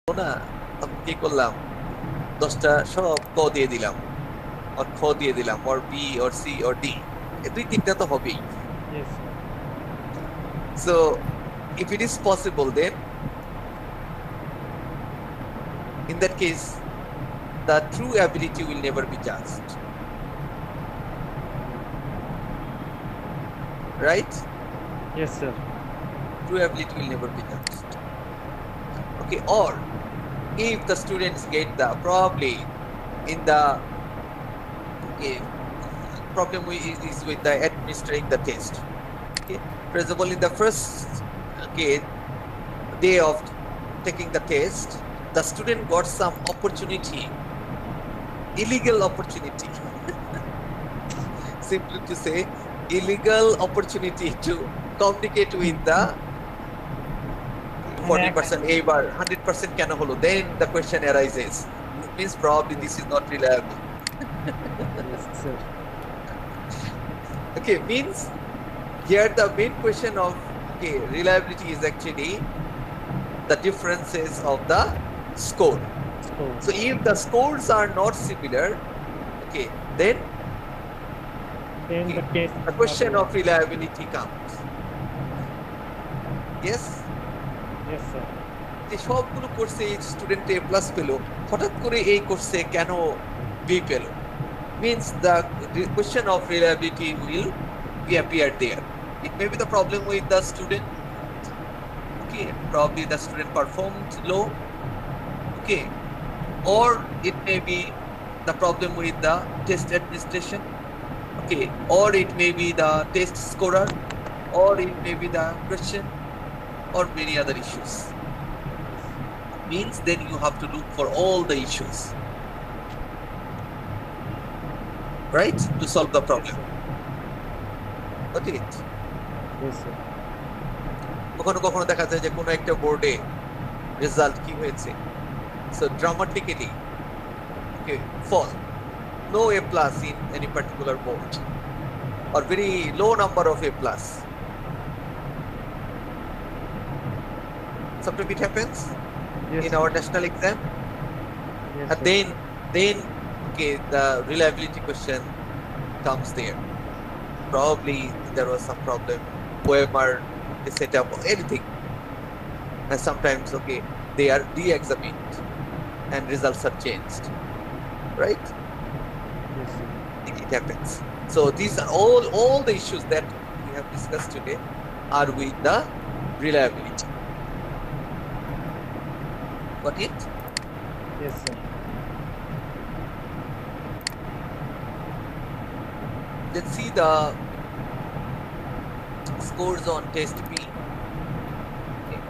না আমি কি করলাম 10টা সব ক দিয়ে দিলাম আর খ দিয়ে দিলাম or b or c or d এই দুই তিনটা তো হবেই Yes, sir. so if it is possible then in that case the true ability will never be judged, right? Yes, sir. True ability will never be judged. Okay, or if the students get the probably in the okay problem is with the administering the test. Okay, for example, in the first okay day of taking the test, the student got some opportunity, illegal opportunity, simply to say, illegal opportunity to communicate with the 40% A bar 100% can holo. Then the question arises. Means probably this is not reliable. Yes, sir. Okay, means here the main question of okay reliability is actually the differences of the score. So if the scores are not similar, okay, then the question of reliability comes. Yes. Yes, sir. যে সবগুলো কোর্সে এই student এ plus পেল, হঠাৎ করে এই কোর্সে কেন বি পেল, means the question of reliability will be appear there. It may be the problem with the student, okay, probably the student performed low, okay, or it may be the problem with the test administration, okay, or it may be the test scorer, or it may be the question, or many other issues. Means then you have to look for all the issues, right, to solve the problem. Got it? Yes, sir. কখনো কখনো দেখা যায় যে কোনো একটা বোর্ডে result কি হয়েছে, so dramatically okay fall, no A plus in any particular board or very low number of A plus. Sometimes it happens Yes, in sir. our national exam. Yes, And sir. then okay the reliability question comes there. Probably there was some problem, OMR is set up or anything, and sometimes okay they are re-examined and results are changed, right? Yes, sir. It happens. So these are all the issues that we have discussed today are with the reliability. Got it? Yes, sir. Let's see the scores on test B. Okay.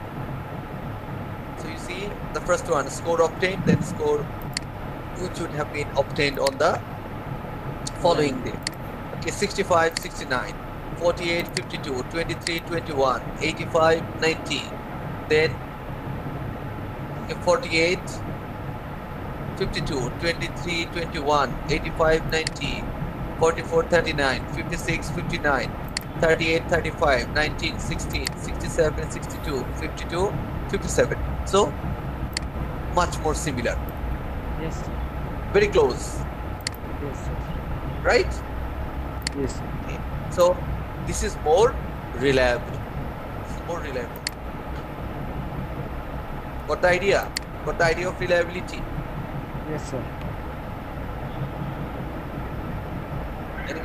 So you see the first one, score obtained, then score which would have been obtained on the following day. Okay, 65, 69, 48, 52, 23, 21, 85, 19. Then okay, 48, 52, 23, 21, 85, 90, 44, 39, 56, 59, 38, 35, 19, 16, 67, 62, 52, 57. So much more similar. Yes, sir. Very close, Yes, sir. right? Yes, sir. Okay. So this is more reliable. This is more reliable. Got the idea? Got the idea of reliability? Yes, sir.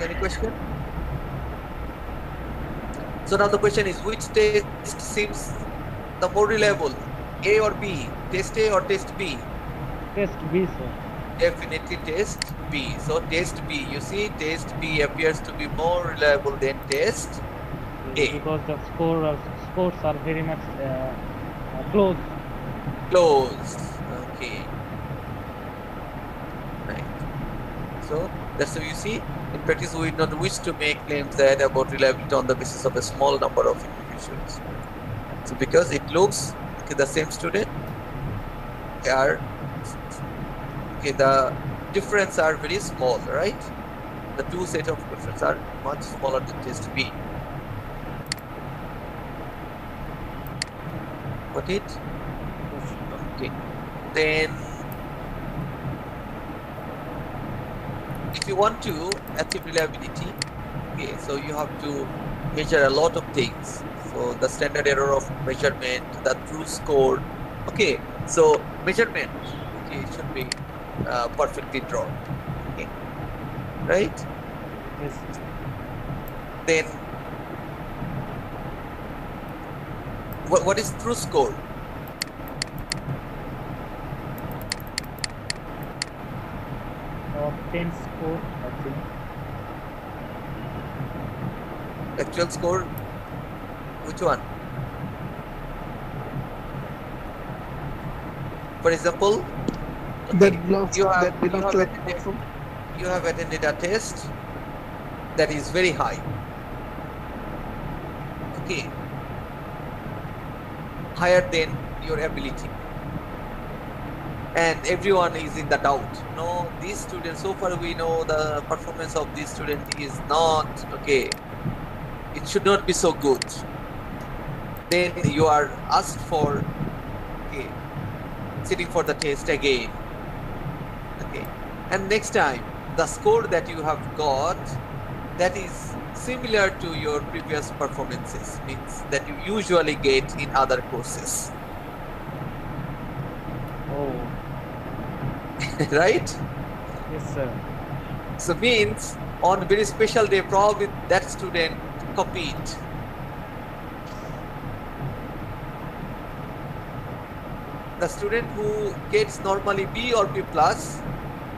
Any question? So now the question is, which test seems the more reliable, A or B? Test A or test B? Test B, sir. Definitely test B. So test B, you see, test B appears to be more reliable than test A. Because the scores are very much close. Close. Okay. Right. So that's how you see. In practice, we not wish to make claims that about reliability on the basis of a small number of individuals. So because it looks okay, the same student are okay, the difference are very small, right? The two set of questions are much smaller than test B. Got it? Yes, sir. Okay. Then if you want to achieve reliability, okay, so you have to measure a lot of things. So the standard error of measurement, the true score, okay, so measurement, okay, should be perfectly drawn, okay, right? Yes. Then what is true score? Obtain score, I think. Actual score, which one? For example, That okay, belongs you have that belongs to the platform. you have attended a test that is very high, okay, higher than your ability, and everyone is in the doubt. No, these students, so far we know the performance of this student is not okay, it should not be so good. Then you are asked for, okay, sitting for the test again, okay, and next time the score that you have got that is similar to your previous performances, means that you usually get in other courses. Oh, Right? yes, sir. So means on very special day probably that student copied. The student who gets normally B or B plus,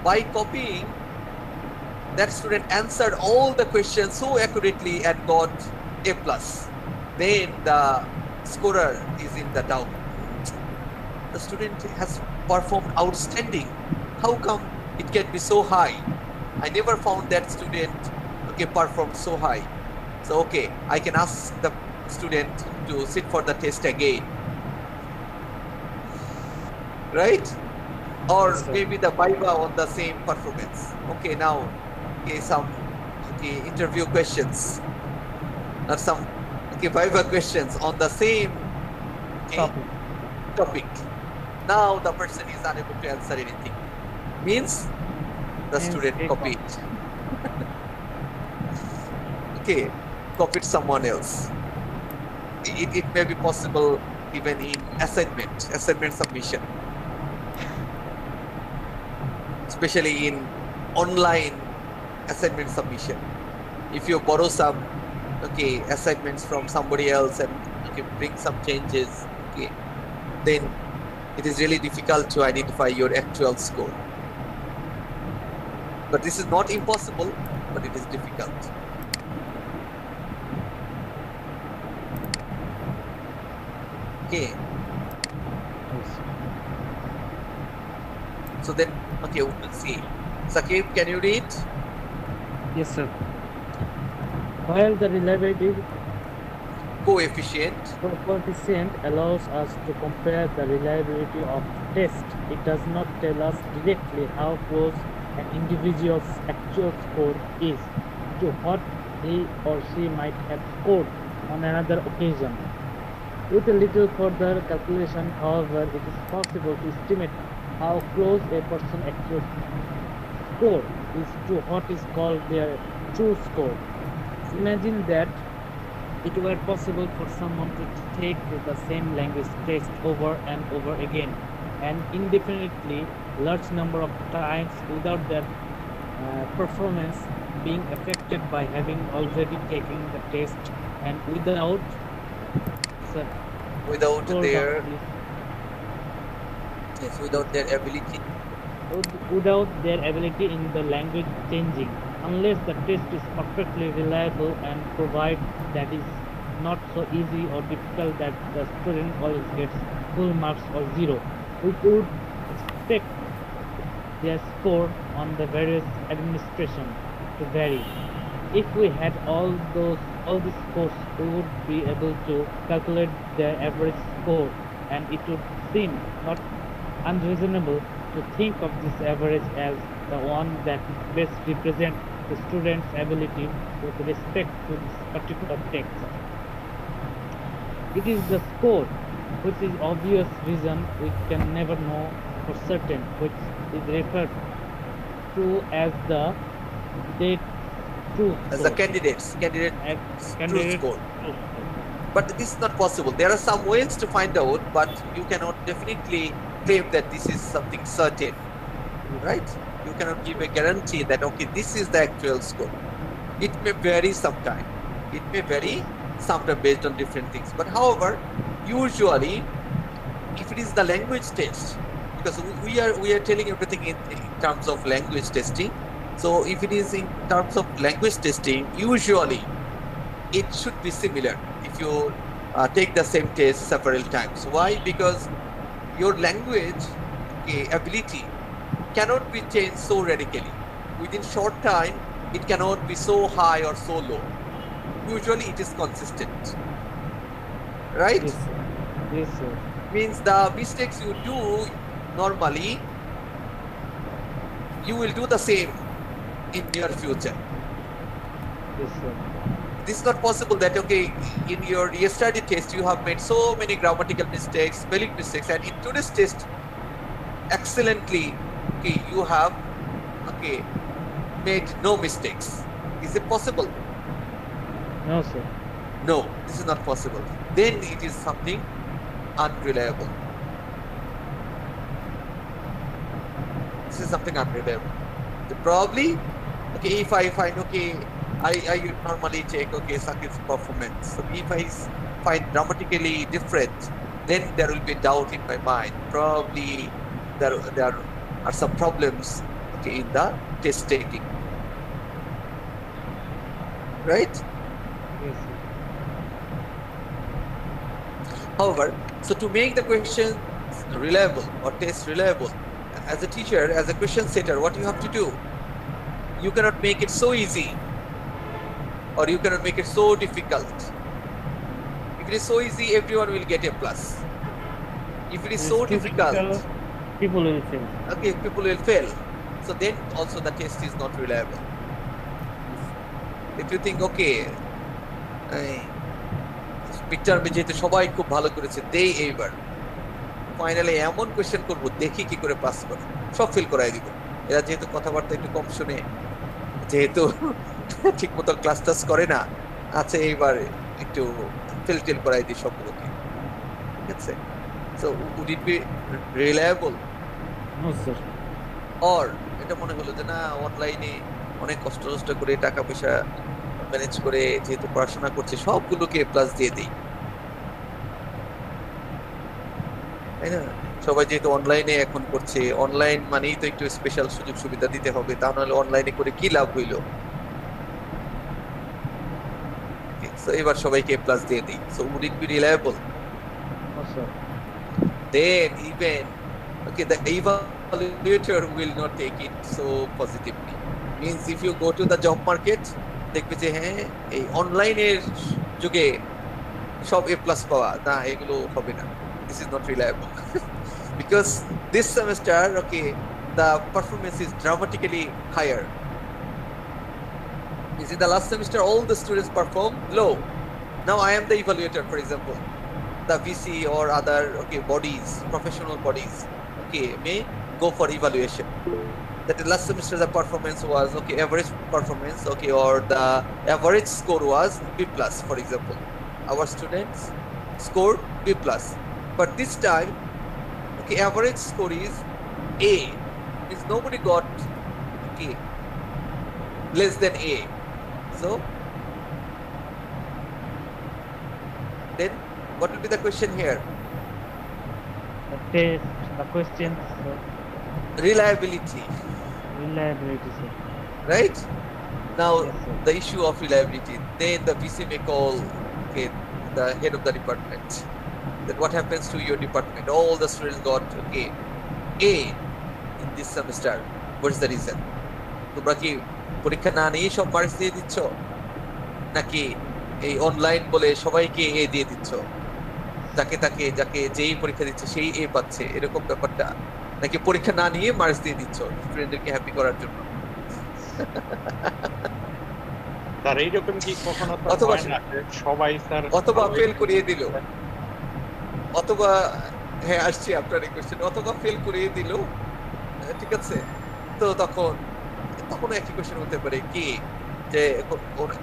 by copying, that student answered all the questions so accurately and got A plus. Then the scorer is in the doubt. The student has performed outstanding. How come it can be so high? I never found that student, okay, performed so high. So okay, I can ask the student to sit for the test again. Right? Or Yes, sir. maybe the Viva on the same performance. Okay, now, okay, some interview questions, or some Viva questions on the same Topic. topic. Now the person is unable to answer anything. Means the Means student he copied. Okay, copied someone else. It may be possible even in assignment submission, especially in online assignment submission. If you borrow some assignments from somebody else and bring some changes, then it is really difficult to identify your actual score. But this is not impossible, but it is difficult. Okay. Yes. So then, we will see. Sakib, can you read? Yes, sir. While the reliability Coefficient. coefficient allows us to compare the reliability of test, it does not tell us directly how close an individual's actual score is to what he or she might have scored on another occasion. With a little further calculation, however, it is possible to estimate how close a person's actual score is to what is called their true score. Imagine that it were possible for someone to take the same language test over and over again and indefinitely large number of times without their performance being affected by having already taken the test and without Without score their down, without their ability. without their ability in the language changing, unless the test is perfectly reliable and provide that is not so easy or difficult that the student always gets full marks or zero. We would expect their score on the various administration to vary. If we had all these scores, we would be able to calculate their average score, and it would seem not unreasonable to think of this average as the one that best represents the student's ability with respect to this particular text. It is the score which is obvious reason we can never know or certain, which is referred to as the dead true As the score. candidate As true candidate score. true score. But this is not possible. There are some ways to find out, but you cannot definitely claim that this is something certain, right? You cannot give a guarantee that, okay, this is the actual score. It may vary sometime. It may vary sometime based on different things. But however, usually, if it is the language test, because we are telling everything in terms of language testing. So if it is in terms of language testing, usually it should be similar if you take the same test several times. Why? Because your language ability cannot be changed so radically. Within short time, it cannot be so high or so low. Usually it is consistent, right? Yes, sir. Yes, sir. Means the mistakes you do normally, you will do the same in near future. Yes, sir. This is not possible that, okay, in your yesterday test you have made so many grammatical mistakes, spelling mistakes, and in today's test excellently, okay, you have, okay, made no mistakes. Is it possible? No, sir. No, this is not possible. Then it is something unreliable. This is something unreliable. So probably, okay, if I find, okay, I normally check, okay, Sakib's performance. So if I find grammatically different, then there will be doubt in my mind. Probably there are some problems, okay, in the test taking, right? Yes, sir. However, so to make the questions reliable or test reliable, as a teacher, as a question setter, what you have to do? You cannot make it so easy, or you cannot make it so difficult. If it is so easy, everyone will get a plus. If it is If so it's too difficult, people will fail. okay, people will fail. So then also the test is not reliable. If you think, okay, midterm যেহেতু সবাই খুব ভালো করেছে, দেই এইবার finally এমন question করব, দেখি কি করে পাস করে, সব ফেল করাই দিব। এরা যেহেতু কথাবার্তা একটু কম শুনে, যেহেতু ঠিক মতো ক্লাস টাস করে না, আচ্ছা এইবার একটু ফেল টেল করাই দিই সবগুলোকে, ঠিক আছে? So would it be reliable? No, sir. Or এটা মনে হলো যে না, অনলাইনে অনেক কষ্ট করে টাকা পয়সা ম্যানেজ করে যেহেতু পড়াশোনা করছে, সবগুলোকে প্লাস দিয়ে দিই, তাই না? সবাই যেহেতু অনলাইনে এখন করছে, অনলাইন মানেই তো একটু স্পেশাল সুযোগ সুবিধা দিতে হবে, তা নাহলে অনলাইনে করে কি লাভ হইলো? So এবার সবাইকে প্লাস দিয়ে দিই। So would it be reliable? No, sir. Then even, okay, the evaluator will not take it so positively. Means if you go to the job market, দেখবে যে হ্যাঁ, এই অনলাইনের যুগে সব A+ পাওয়া, না, এগুলো হবে না। This is not reliable. Because this semester, okay, the performance is dramatically higher. Is in the last semester all the students perform low. Now I am the evaluator, for example. The VC or other, okay, bodies, professional bodies, okay, may go for evaluation. That the last semester the performance was, okay, average performance, okay, or the average score was B+, for example. Our students scored B+. But this time, okay, average score is A. Means nobody got, okay, less than A. So then what will be the question here? The test, the questions, Reliability, reliability, sir. right? Now Yes, sir. the issue of reliability, then the VC may call, okay, the head of the department. Then what happens to your department? All the students got, okay, A in this semester. What is the reason? তোমরা কি পরীক্ষা না নিয়ে সব marks দিয়ে দিচ্ছ, নাকি এই অনলাইন বলে সবাইকে A দিয়ে দিচ্ছ, যাকে যেই পরীক্ষা দিচ্ছে সেই A পাচ্ছে, এরকম ব্যাপারটা, নাকি পরীক্ষা না নিয়ে মার্কস দিয়ে দিচ্ছ স্টুডেন্টদেরকে হ্যাপি করার জন্য? স্যার এইরকম কি কখনো তো অথবা হয় না যে সবাই স্যার অথবা ফেল করিয়ে দিল, অথবা হ্যাঁ আসছি আপনার এই কোশ্চেন, অথবা ফেল করিয়ে দিল, ঠিক আছে, তো তখন তখন একই কোশ্চেন হতে পারে কি যে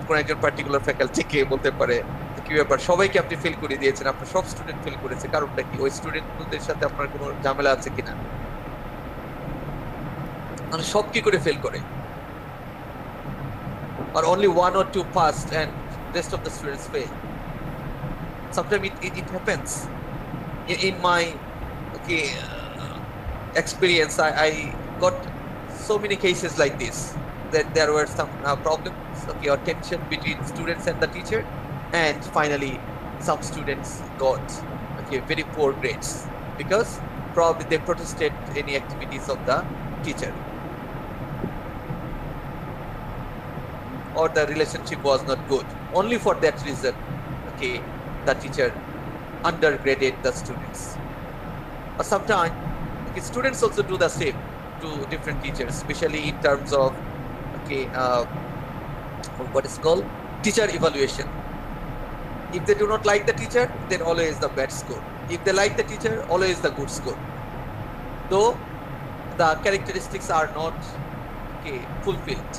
কোন একজন পার্টিকুলার ফ্যাকাল্টি কে বলতে পারে কি ব্যাপার সবাইকে আপনি ফেল করে দিয়েছেন, আপনার সব স্টুডেন্ট ফেল করেছে, কারণটা কি? ওই স্টুডেন্টদের সাথে আপনার কোনো ঝামেলা আছে কিনা, মানে সব কি করে ফেল করে, or only one or two passed and rest of the students fail. Sometimes it happens. In my experience, I got so many cases like this, that there were some problems or tension between students and the teacher, and finally some students got very poor grades because probably they protested any activities of the teacher, or the relationship was not good. Only for that reason, the teacher undergraded the students. Or sometimes students also do the same to different teachers, especially in terms of what is called teacher evaluation. If they do not like the teacher, then always the bad score. If they like the teacher, always the good score. Though the characteristics are not fulfilled.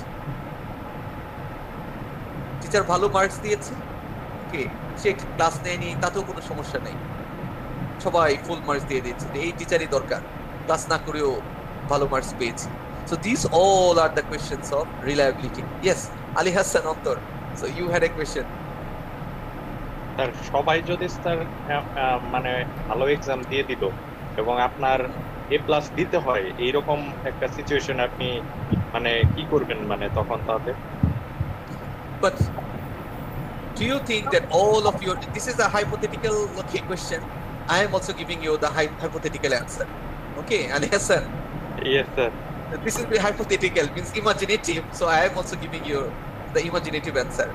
Teacher ভালো marks দিয়েছে, সে class নেয়নি, তাতেও কোনো সমস্যা নেই, সবাই full marks দিয়ে দিচ্ছে, এই টিচারই দরকার, ক্লাস না করেও ভালো মার্কস পেয়েছি। So these all are the questions of reliability. Yes, Ali Hassan Antor. So you had a question. Sir সবাই যদি স্যার মানে ভালো এক্সাম দিয়ে দিল এবং আপনার A+ দিতে হয়, এইরকম একটা সিচুয়েশন আপনি মানে কি করবেন, মানে তখন তাদের? But do you think that all of your, this is a hypothetical question, I am also giving you the hypothetical answer, okay? Ali Hassan, Yes sir. this is the hypothetical, means imaginative, so I am also giving you the imaginative answer.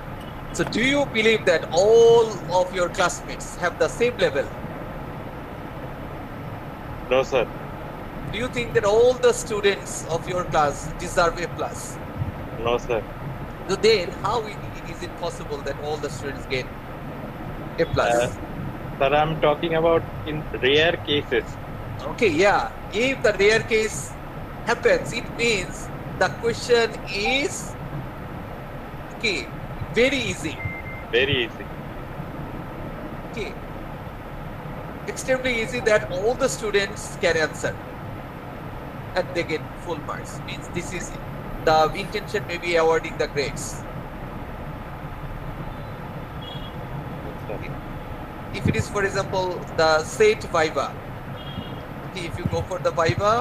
So do you believe that all of your classmates have the same level? No sir. Do you think that all the students of your class deserve A+? No sir. So then how is it possible that all the students get A+? Sir, I'm talking about in rare cases. Okay, yeah. If the rare case happens, it means the question is very easy. Very easy. Okay. Extremely easy that all the students can answer and they get full marks. Means this is the intention, may be awarding the grades. Okay. If it is, for example, the SAT Viva, if you go for the Viva,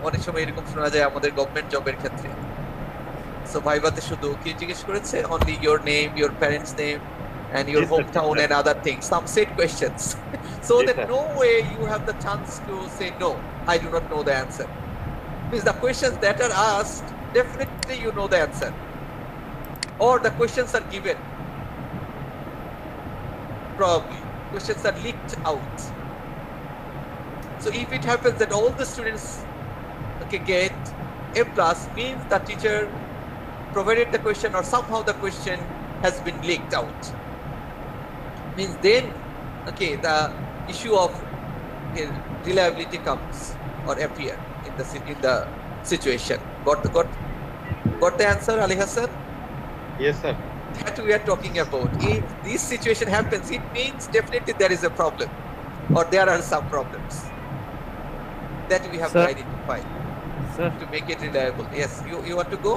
অনেক সময় এরকম শোনা যায় আমাদের government জবের ক্ষেত্রে, so ভাইভাতে শুধু কি জিজ্ঞেস করেছে, only your name, your parents name and your hometown and other things, some set questions. So that no way you have the chance to say no, I do not know the answer. Because the questions that are asked, definitely you know the answer, or the questions are given, probably questions are leaked out. So if it happens that all the students get A+, means the teacher provided the question or somehow the question has been leaked out. Means then the issue of reliability comes or appear in the situation. Got the answer, Ali Hassan? Yes sir. That we are talking about. If this situation happens, it means definitely there is a problem or there are some problems that we have to identify. Sir. To make it reliable. Yes, you want to go?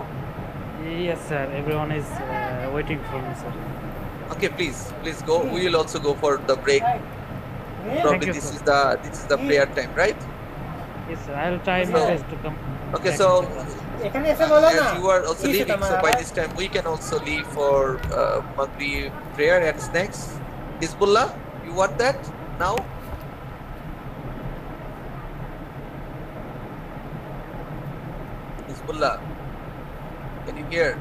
Yes sir, everyone is waiting for me sir. Okay, please go. We will also go for the break. Probably you, this sir. is the prayer time, right? Yes sir, I'll try my best to come. Okay, back. so as you are also leaving, so by this time we can also leave for Maghrib prayer and snacks. Hizbullah, you want that now? Hizbullah, can you hear?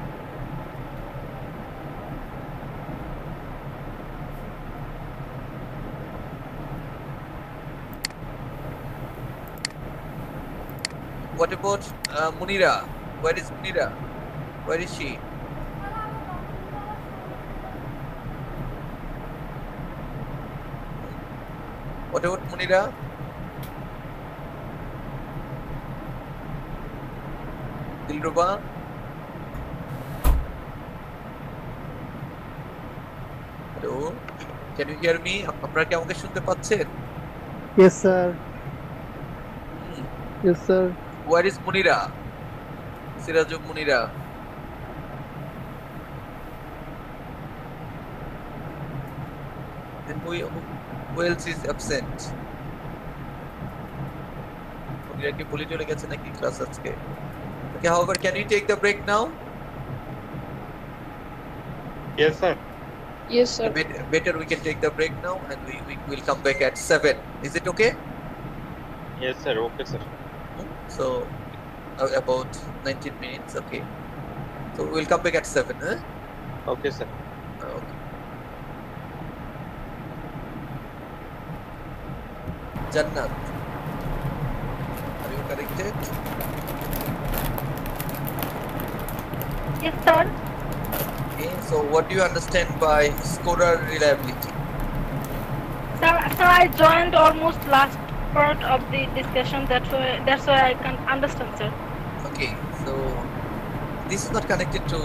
What about Munira? Where is Munira? Where is she? What about Munira? Dilruba? Hello? Can you hear me? আপনারা কি আমাকে শুনতে পাচ্ছেন? Yes, sir. Hmm. Yes, sir. Where is Munira? Sirajul Munira. Then who else is absent? Munira কি ভুলে চলে গেছে নাকি ক্লাস আজকে? Okay, however, can we take the break now? Yes, sir. Yes, sir. Better we can take the break now and we will come back at 7. Is it okay? Yes, sir. Okay, sir. So about 19 minutes, okay. So we'll come back at 7, huh? Okay, sir. Okay. Jannat, are you connected? Yes, sir. Okay, so what do you understand by scorer reliability? Sir, I joined almost last part of the discussion. That's why I can understand, sir. Okay, so this is not connected to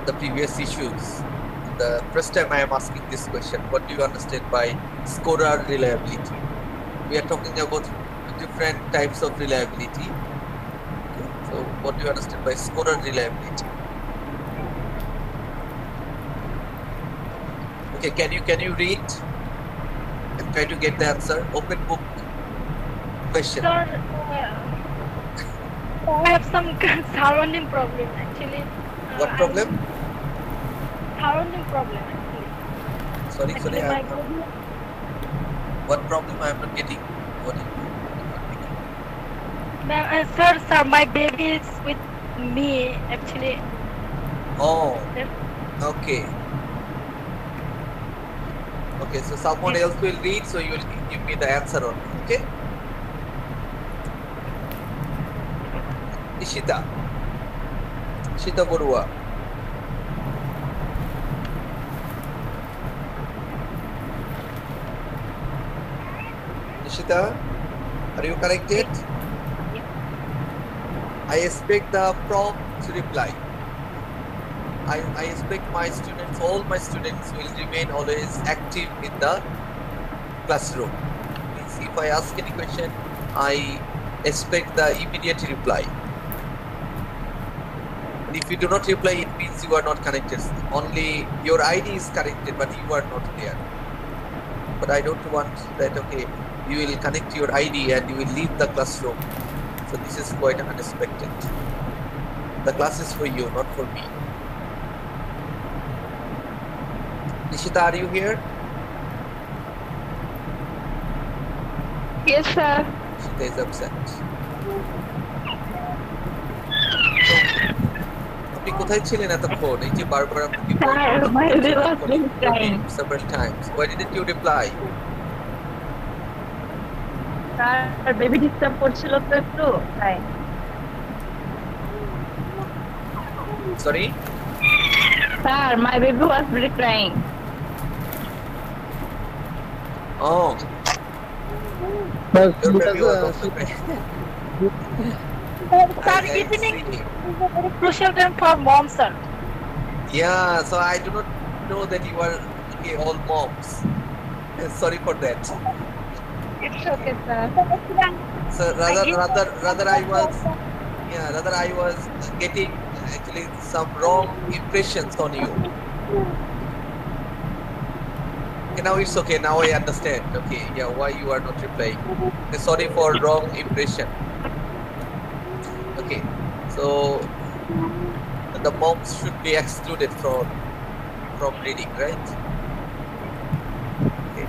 the previous issues. The first time I am asking this question, what do you understand by scorer reliability? We are talking about different types of reliability. Okay, so what do you understand by scorer reliability? Okay, can you read and try to get the answer? Open book question. Sir, I have some surrounding problem actually. What problem? Surrounding problem actually. Sorry, Actually, I am not, what problem I am not getting? What is Sir, my baby is with me actually. Oh, okay. Okay, so someone else will read, so you will give me the answer only, okay? Ishita Borua. Ishita, are you connected? I expect the prompt reply. I expect my students, all my students will remain always active in the classroom. Means if I ask any question, I expect the immediate reply. And if you do not reply, it means you are not connected. Only your ID is connected, but you are not there. But I don't want that, okay, you will connect your ID and you will leave the classroom. So this is quite unexpected. The class is for you, not for me. Nishita, are you here? Yes, sir. Nishita is absent. আপনি কোথায় ছিলেন এতক্ষণ? এই যে বারবার আপনাকে several times. Why didn't you reply? Sir baby disturb করছিল তো একটু তাই Sorry? Sir my baby was very crying Oh, Sir, your because, baby was also crying. Sir, I evening see. is a very crucial time for mom, sir. Yeah, so I do not know that you are okay, all moms. Sorry for that. It's okay, sir. So rather I was getting actually some wrong impressions on you. Okay, now it's okay. Now I understand. Okay, yeah, why you are not replying. Sorry for wrong impression. Okay, so the moms should be excluded from reading, right? Okay.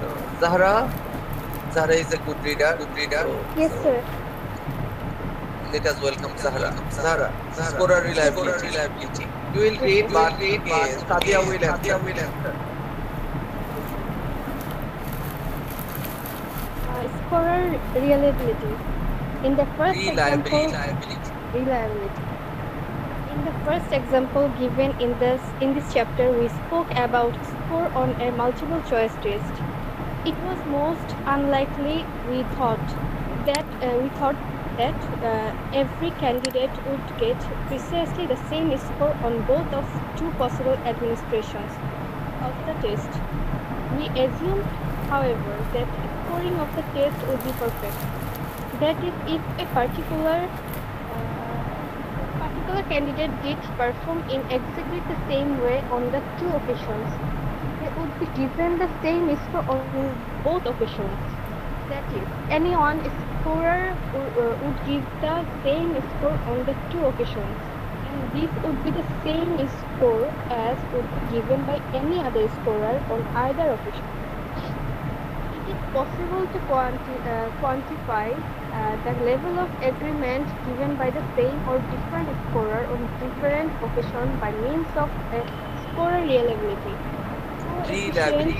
So, Zahra is a good reader. Yes, So, sir. let us welcome Zahra. Scorer reliability. You will read, but Sadia will answer. Scorer reliability. In the first example, Reliability. In the first example given in this chapter, we spoke about score on a multiple choice test. It was most unlikely we thought that every candidate would get precisely the same score on both of two possible administrations of the test. We assumed, however, that scoring of the test would be perfect. That is, if a particular candidate did perform in exactly the same way on the two occasions, they would be given the same score on both occasions. That is, any one scorer would give the same score on the two occasions, and this would be the same score as would be given by any other scorer on either occasion. It is possible to quantify the level of agreement given by the same or different scorer on different occasions by means of a scorer reliability. Reliability.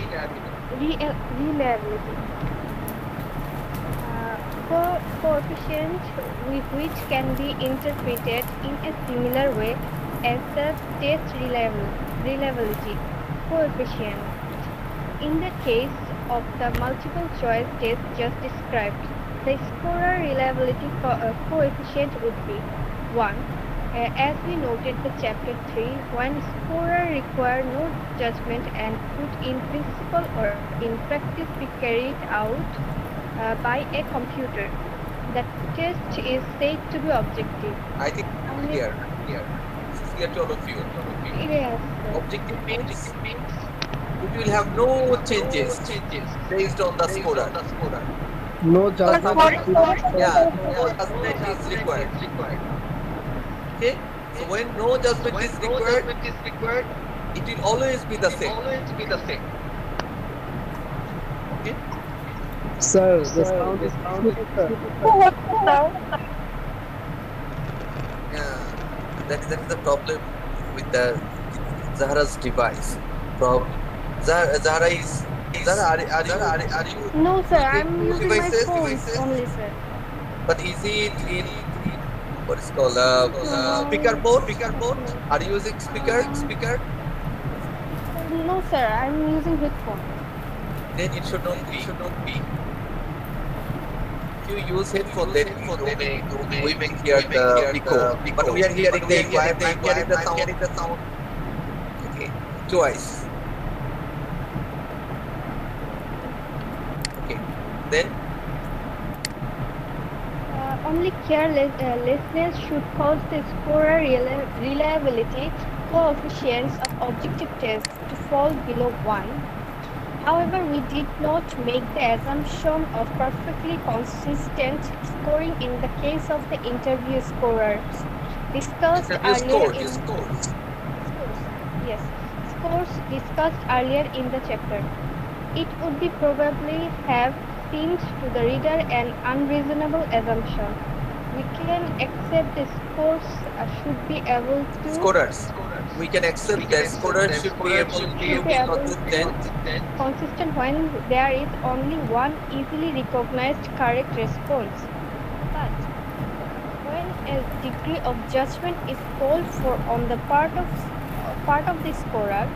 Coefficient with which can be interpreted in a similar way as the test reliability coefficient. In the case of the multiple choice test just described, the scorer reliability coefficient would be 1. As we noted in chapter 3, when scorer require no judgment and could in principle or in practice be carried out by a computer, the test is said to be objective. I think here. This is clear to all of you. Yes. Objective means it will have no changes based on the scorer. No judgment. Yeah, no judgment is required. Okay, so when no judgment is required, it will always be the same. Okay. Sir, the sound is Yeah, that's the problem with the Zahra's device. Zahra, are you? No, sir, I'm using using my devices? phone only, sir. But is it in what is called speaker mode? Are you using speaker? No, sir, I'm using headphone. Then it should not be. If you use headphone, then we may hear the echo. But we are hearing the echo. I am hearing the sound. Okay, twice. Okay, then Only carelessness should cause the scorer reliability coefficients of objective tests to fall below 1. However, we did not make the assumption of perfectly consistent scoring in the case of the interview scorers discussed earlier in scores discussed earlier in the chapter. It would be probably have seemed to the reader an unreasonable assumption. We can accept the scores should be able to scorers. We can accept that scorers should be able to be consistent when there is only one easily recognized correct response. But when a degree of judgment is called for on the part of the scorer,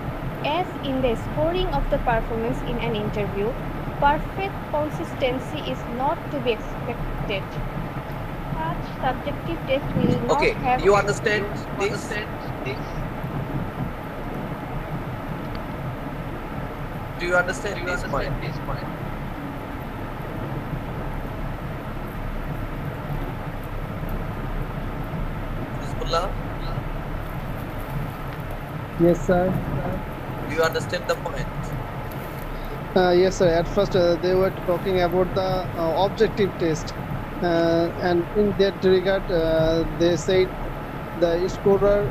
as in the scoring of the performance in an interview, perfect consistency is not to be expected. Such subjective test will not have... you understand this? Do you understand this point? Bismillah, Yes, sir. do you understand the point? Yes, sir. At first, they were talking about the objective test, and in that regard, they said the scorer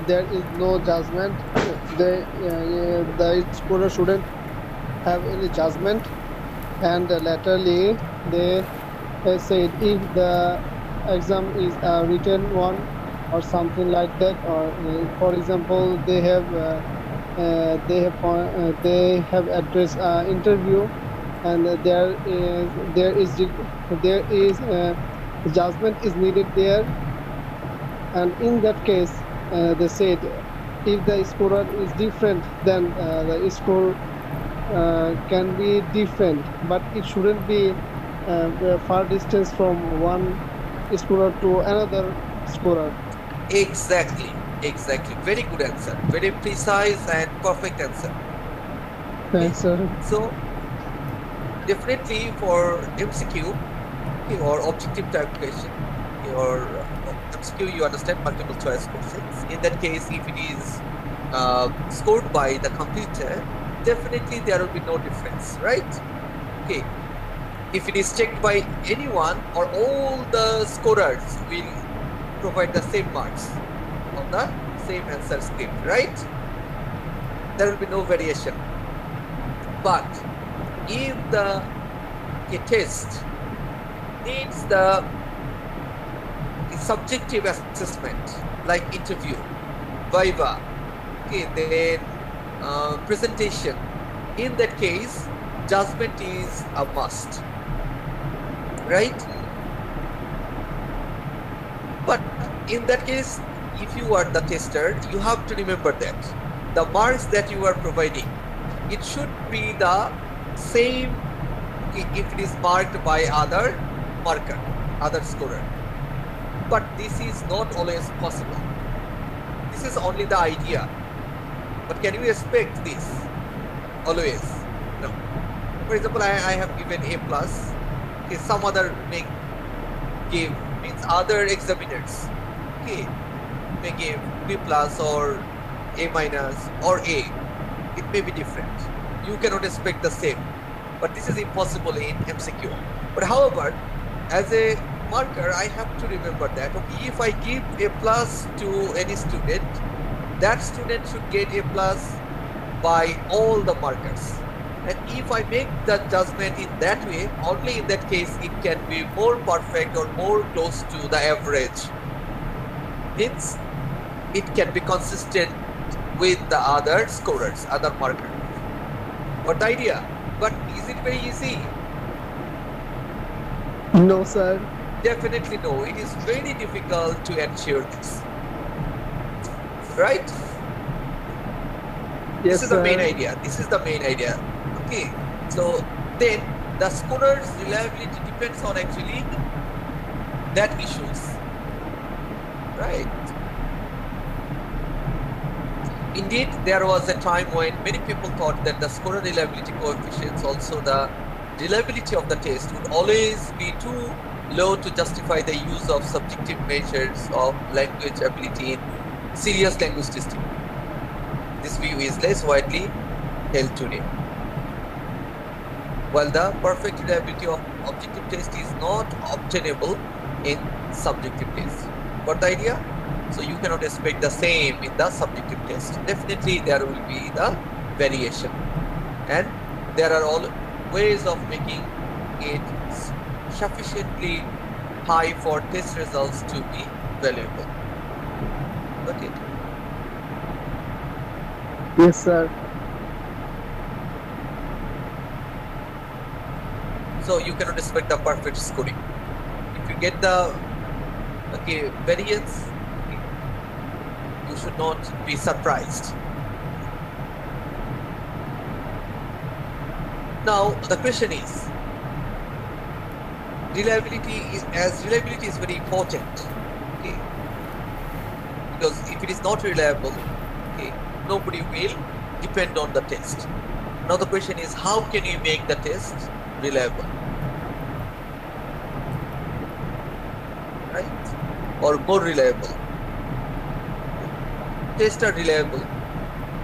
there is no judgment. The scorer shouldn't have any judgment, and laterally they said if the exam is a written one or something like that, or for example, they have addressed interview, and there is judgment is needed there, and in that case they said if the scorer is different, then the score can be different, but it shouldn't be the far distance from one scorer to another scorer. Exactly. Very good answer. Very precise and perfect answer. Thanks, sir. So definitely for MCQ or objective type question, or MCQ, you understand, multiple choice questions. In that case, if it is scored by the computer, definitely there will be no difference, right? Okay. If it is checked by anyone, or all the scorers will provide the same marks on the same answer script, right? There will be no variation. But if the test needs the subjective assessment, like interview, viva, okay, then presentation, in that case, judgment is a must, right? But in that case, if you are the tester, you have to remember that the marks that you are providing, it should be the same if it is marked by other marker, other scorer. But this is not always possible. This is only the idea. But can you expect this always? No. For example, I have given A plus. Okay, some other may give, means other examiners, okay, may give B plus or A minus or A. It may be different. You cannot expect the same. But this is impossible in MCQ. But however, as a marker, I have to remember that, okay, if I give A plus to any student, that student should get A plus by all the markers. And if I make the judgment in that way, only in that case it can be more perfect or more close to the average. Hence, it can be consistent with the other scorers, other markers. What the idea? But is it very easy? No, sir. Definitely no. It is very difficult to ensure this. Right? Yes, this is the main sir. idea. This is the main idea. Okay. So then the scorer's reliability depends on actually that issues. Right? Indeed, there was a time when many people thought that the scorer reliability coefficients, also the reliability of the test, would always be too low to justify the use of subjective measures of language ability in serious language testing. This view is less widely held today. While the perfect reliability of objective test is not obtainable in subjective test. Got the idea? So you cannot expect the same in the subjective test. Definitely there will be the variation. And there are all ways of making it sufficiently high for test results to be valuable. Got it? Yes, sir. So you cannot expect the perfect scoring. If you get the variance, you should not be surprised. Now the question is, reliability is very important. Okay, because if it is not reliable, okay, nobody will depend on the test. Now the question is, how can you make the test reliable? Right? Or more reliable. Tests are reliable,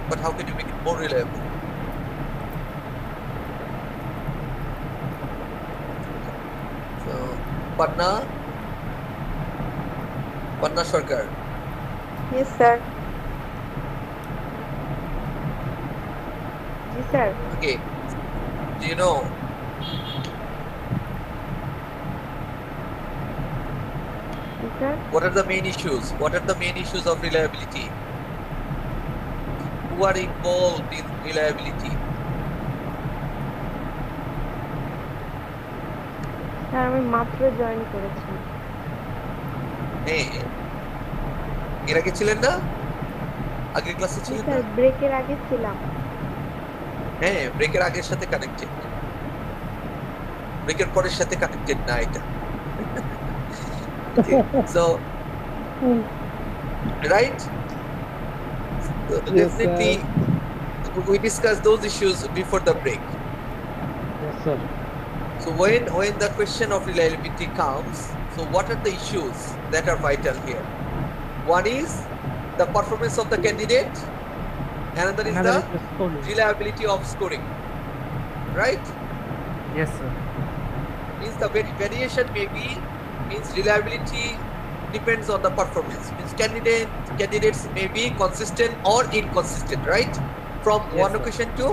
but how can you make it more reliable? So, Patna Sarkar. Yes, sir. Yes, sir. Okay. Do you know Yes, sir. what are the main issues? What are the main issues of reliability? Who are involved in reliability? Sir আমি মাত্র join করেছি। হ্যাঁ, এর আগে ছিলেন না? আগের ক্লাসে ছিলেন না? স্যার ব্রেকের আগে ছিলাম। হ্যাঁ, ব্রেকের আগের সাথে কানেক্টেড। ব্রেকের পরের সাথে কানেক্টেড না এটা। Okay, so right, so Yes, definitely we discussed those issues before the break. Yes, sir. So when the question of reliability comes, so what are the issues that are vital here? One is the performance of the candidate, another is Another the is scoring. reliability of scoring, right? Yes, sir. Means the variation may be, means reliability depends on the performance, means candidates may be consistent or inconsistent, right, from Yes, one sir. occasion to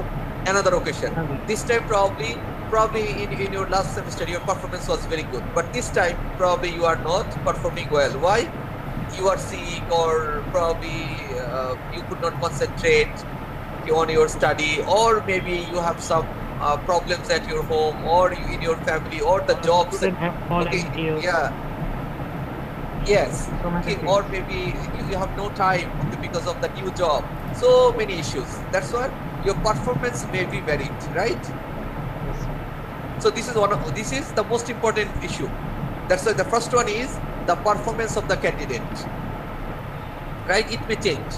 another occasion. Another. This time probably in your last semester your performance was very good, but this time probably you are not performing well. Why? You are sick, or probably you could not concentrate on your study, or maybe you have some problems at your home or in your family, or the jobs. Student have fallen Okay, ill. yeah, yes, So many okay, things. or maybe you have no time, okay, because of the new job. So many issues. That's why your performance may be varied, right? Yes, sir. So this is the most important issue. That's why the first one is the performance of the candidate, right? It may change.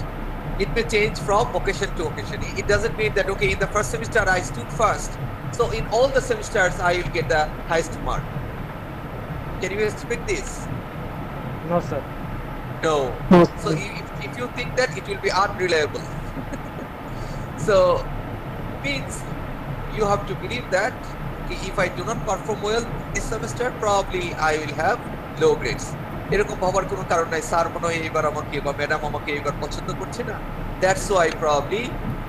It may change from occasion to occasion. It doesn't mean that, okay, in the first semester I stood first, so in all the semesters I will get the highest mark. Can you expect this? No, sir. No. No, So if you think that, it will be unreliable. So means you have to believe that, okay, if I do not perform well this semester, probably I will have low grades. এরকম ভাবার কোনো কারণ নাই, sir মনে হয় এবার আমাকে বা ম্যাডাম আমাকে এবার পছন্দ করছে না, that's why probably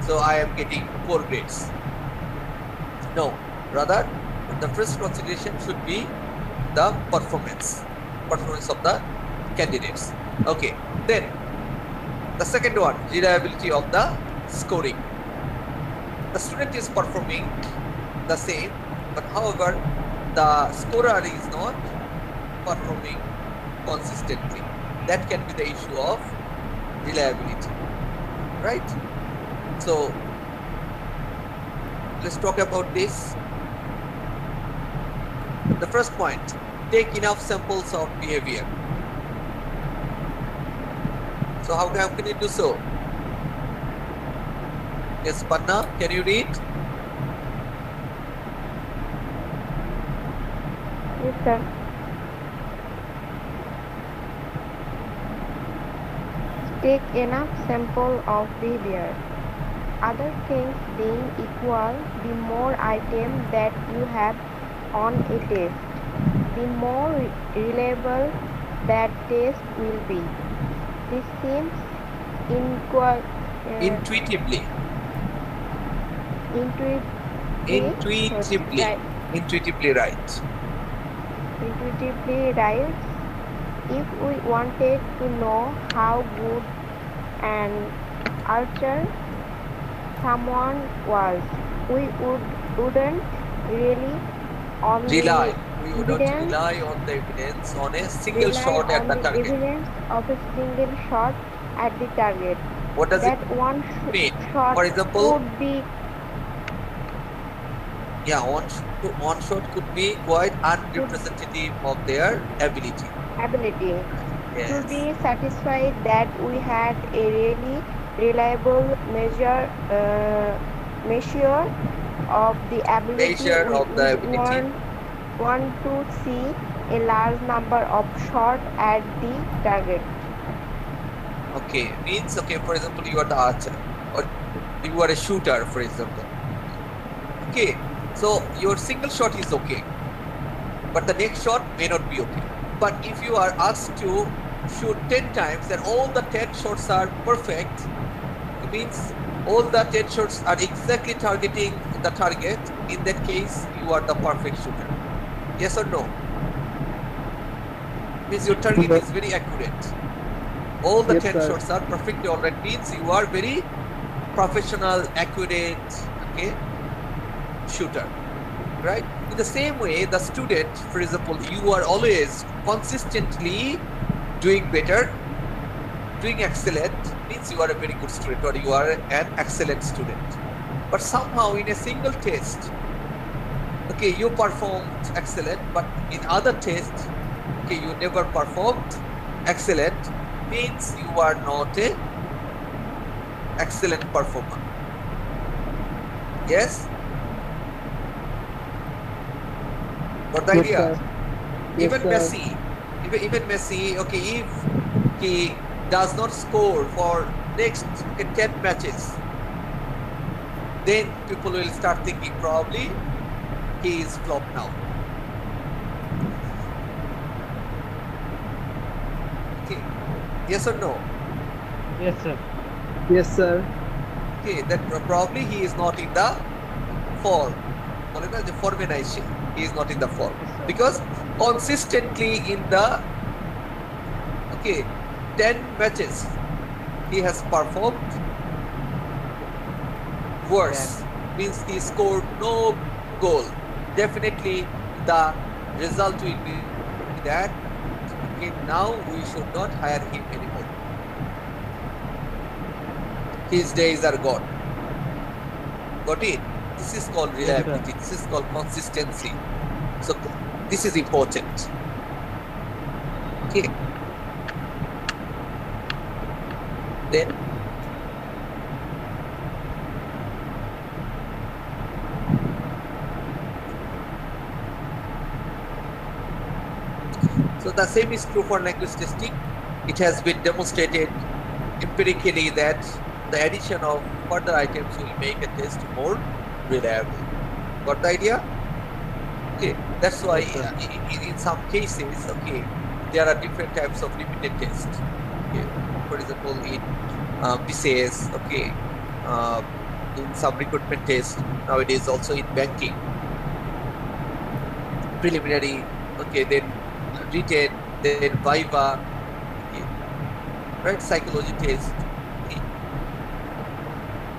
so I am getting poor grades. No, rather the first consideration should be the performance of the candidates. Okay, then the second one, reliability of the scoring. The student is performing the same, but however the scorer is not performing consistently. That can be the issue of reliability, right? So let's talk about this. The first point, take enough samples of behavior. So how can you do so? Yes, Panna, can you read? Yes, sir. Take enough sample of behavior. Other things being equal, the more items that you have on a test, the more reliable that test will be. This seems Intuitively. intuitively right. Intuitively right. If we wanted to know how good an archer someone was, we wouldn't really Rely. We would not rely on the evidence on a single shot at the target. Evidence of a single shot at the target. What does That it one mean? shot For example, would be yeah, one shot could be quite unrepresentative of their ability. To Yes. be satisfied that we had a really reliable measure of the ability, Measure of the ability. want to see a large number of shots at the target. Okay, means, okay, for example, you are the archer or you are a shooter, for example. Okay, so your single shot is okay, but the next shot may not be okay. But if you are asked to shoot 10 times and all the 10 shots are perfect, it means all the 10 shots are exactly targeting the target. In that case, you are the perfect shooter. Yes or no? Means your target is very accurate. All the Yes, 10 sir. shots are perfectly alright. Means you are very professional, accurate, okay, shooter, right? In the same way, the student, for example, you are always consistently doing better, doing excellent, means you are a very good student or you are an excellent student. But somehow in a single test, okay, you performed excellent, but in other tests, okay, you never performed excellent, means you are not a excellent performer. Yes? Got the Yes, idea? sir. Yes, Even sir. Messi, even Messi, okay, if he does not score for next 10 matches, then people will start thinking probably he is flop now. Okay, yes or no? Yes, sir. Yes, sir. Okay, that probably he is not in the form. The formation, he is not in the form because consistently in the 10 matches he has performed worse, means he scored no goal. Definitely the result will be that okay, now we should not hire him anymore. His days are gone. Got it? This is called reliability. This is called consistency. So this is important. Okay. Then so the same is true for language testing. It has been demonstrated empirically that the addition of further items will make a test more reliable. Got the idea? Okay, that's why in some cases, okay, there are different types of repeated tests. Okay, for example, in BCS, okay, in some recruitment tests nowadays, also in banking, preliminary, okay, then written, then Viva, okay, right? Psychology test, okay,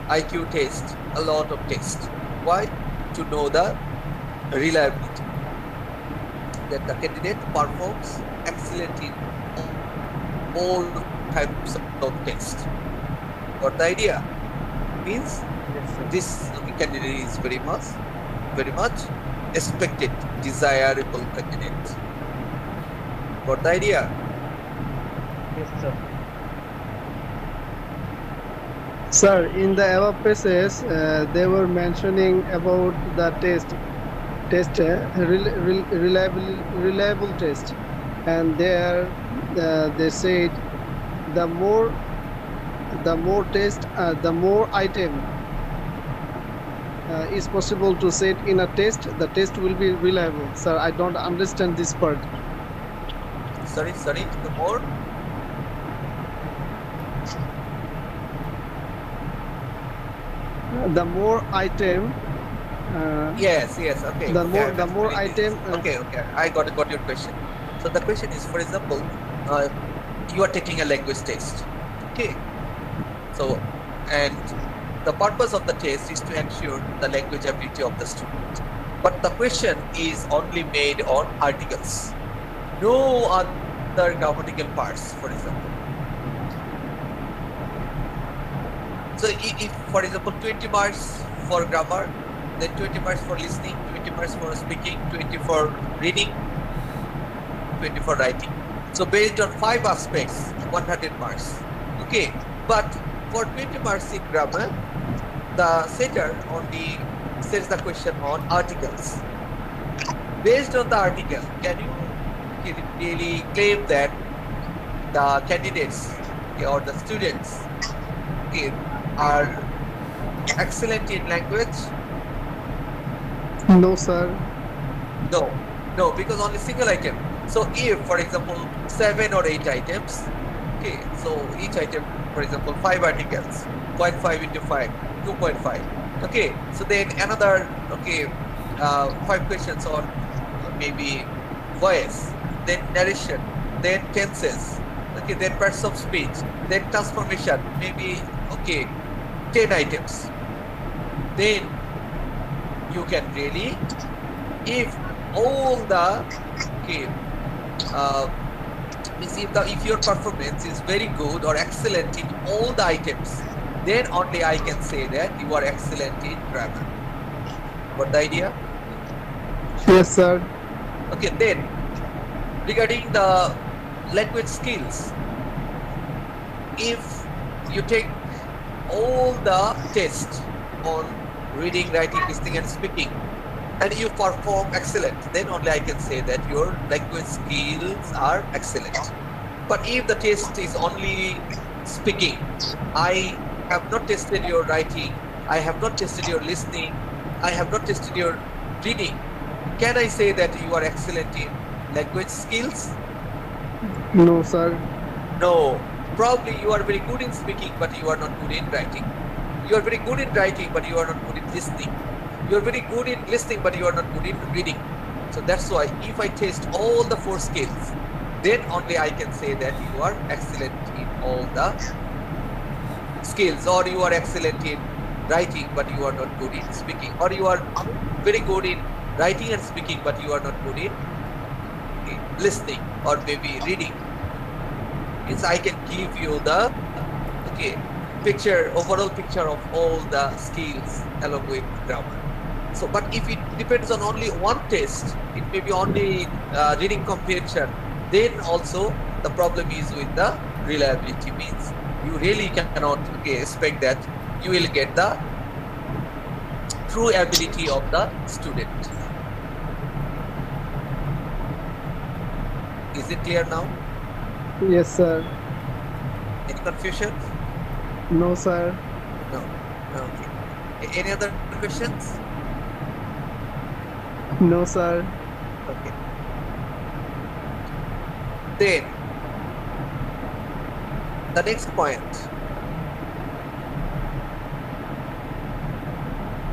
IQ test, a lot of tests. Why? To know the reliability, that the candidate performs excellently in all types of tests. Got the idea? Means this candidate is very much expected, desirable candidate. Got the idea? Yes, sir. Sir, in the above passages, they were mentioning about the reliable test, and there they said the more test, the more item is possible to set in a test, the test will be reliable. Sir, I don't understand this part. Sorry, the more? The more item. Yes, okay. The more item. Okay, I got your question. So the question is, for example, you are taking a language test. Okay. So, and the purpose of the test is to ensure the language ability of the student. But the question is only made on articles, no other grammatical parts, for example. So if for example 20 marks for grammar, then 20 marks for listening, 20 marks for speaking, 20 for reading, 20 for writing. So based on 5 aspects, 100 marks. Okay, but for 20 marks in grammar, the setter only sets the question on articles. Based on the article, can you really claim that the candidates or the students are excellent in language? No, sir. No, because only single item. So if, for example, 7 or 8 items, okay, so each item, for example, 5 articles, 0.5 into 5, 2.5. Okay, so then another, 5 questions on maybe voice, then narration, then tenses, okay, then parts of speech, then transformation, maybe, 10 items. Then you can really, if all the, if your performance is very good or excellent in all the items, then only I can say that you are excellent in grammar. Got the idea? Yes, sir. Okay, then regarding the language skills, if you take all the tests on reading, writing, listening, and speaking, and you perform excellent, then only I can say that your language skills are excellent. But if the test is only speaking, I have not tested your writing, I have not tested your listening, I have not tested your reading, can I say that you are excellent in language skills? No, sir. No. Probably you are very good in speaking, but you are not good in writing. You are very good in writing, but you are not good in listening. You are very good in listening, but you are not good in reading. So that's why if I test all the 4 skills, then only I can say that you are excellent in all the skills, or you are excellent in writing, but you are not good in speaking, or you are very good in writing and speaking, but you are not good in listening or maybe reading. Means I can give you the overall picture of all the skills along with grammar. So, but if it depends on only one test, it may be only reading comprehension, then also the problem is with the reliability. Means you really cannot expect that you will get the true ability of the student. Is it clear now? Yes, sir. Any confusion? No, sir. No. Okay. Any other questions? No, sir. Okay. Then the next point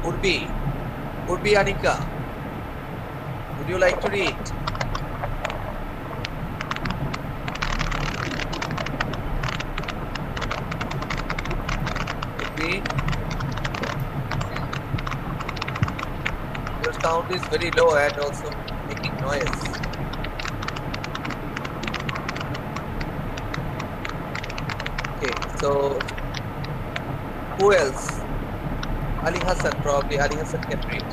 would be Anika. Would you like to read? Your sound is very low and also making noise. Okay, so who else? Ali Hassan, probably Ali Hassan can read.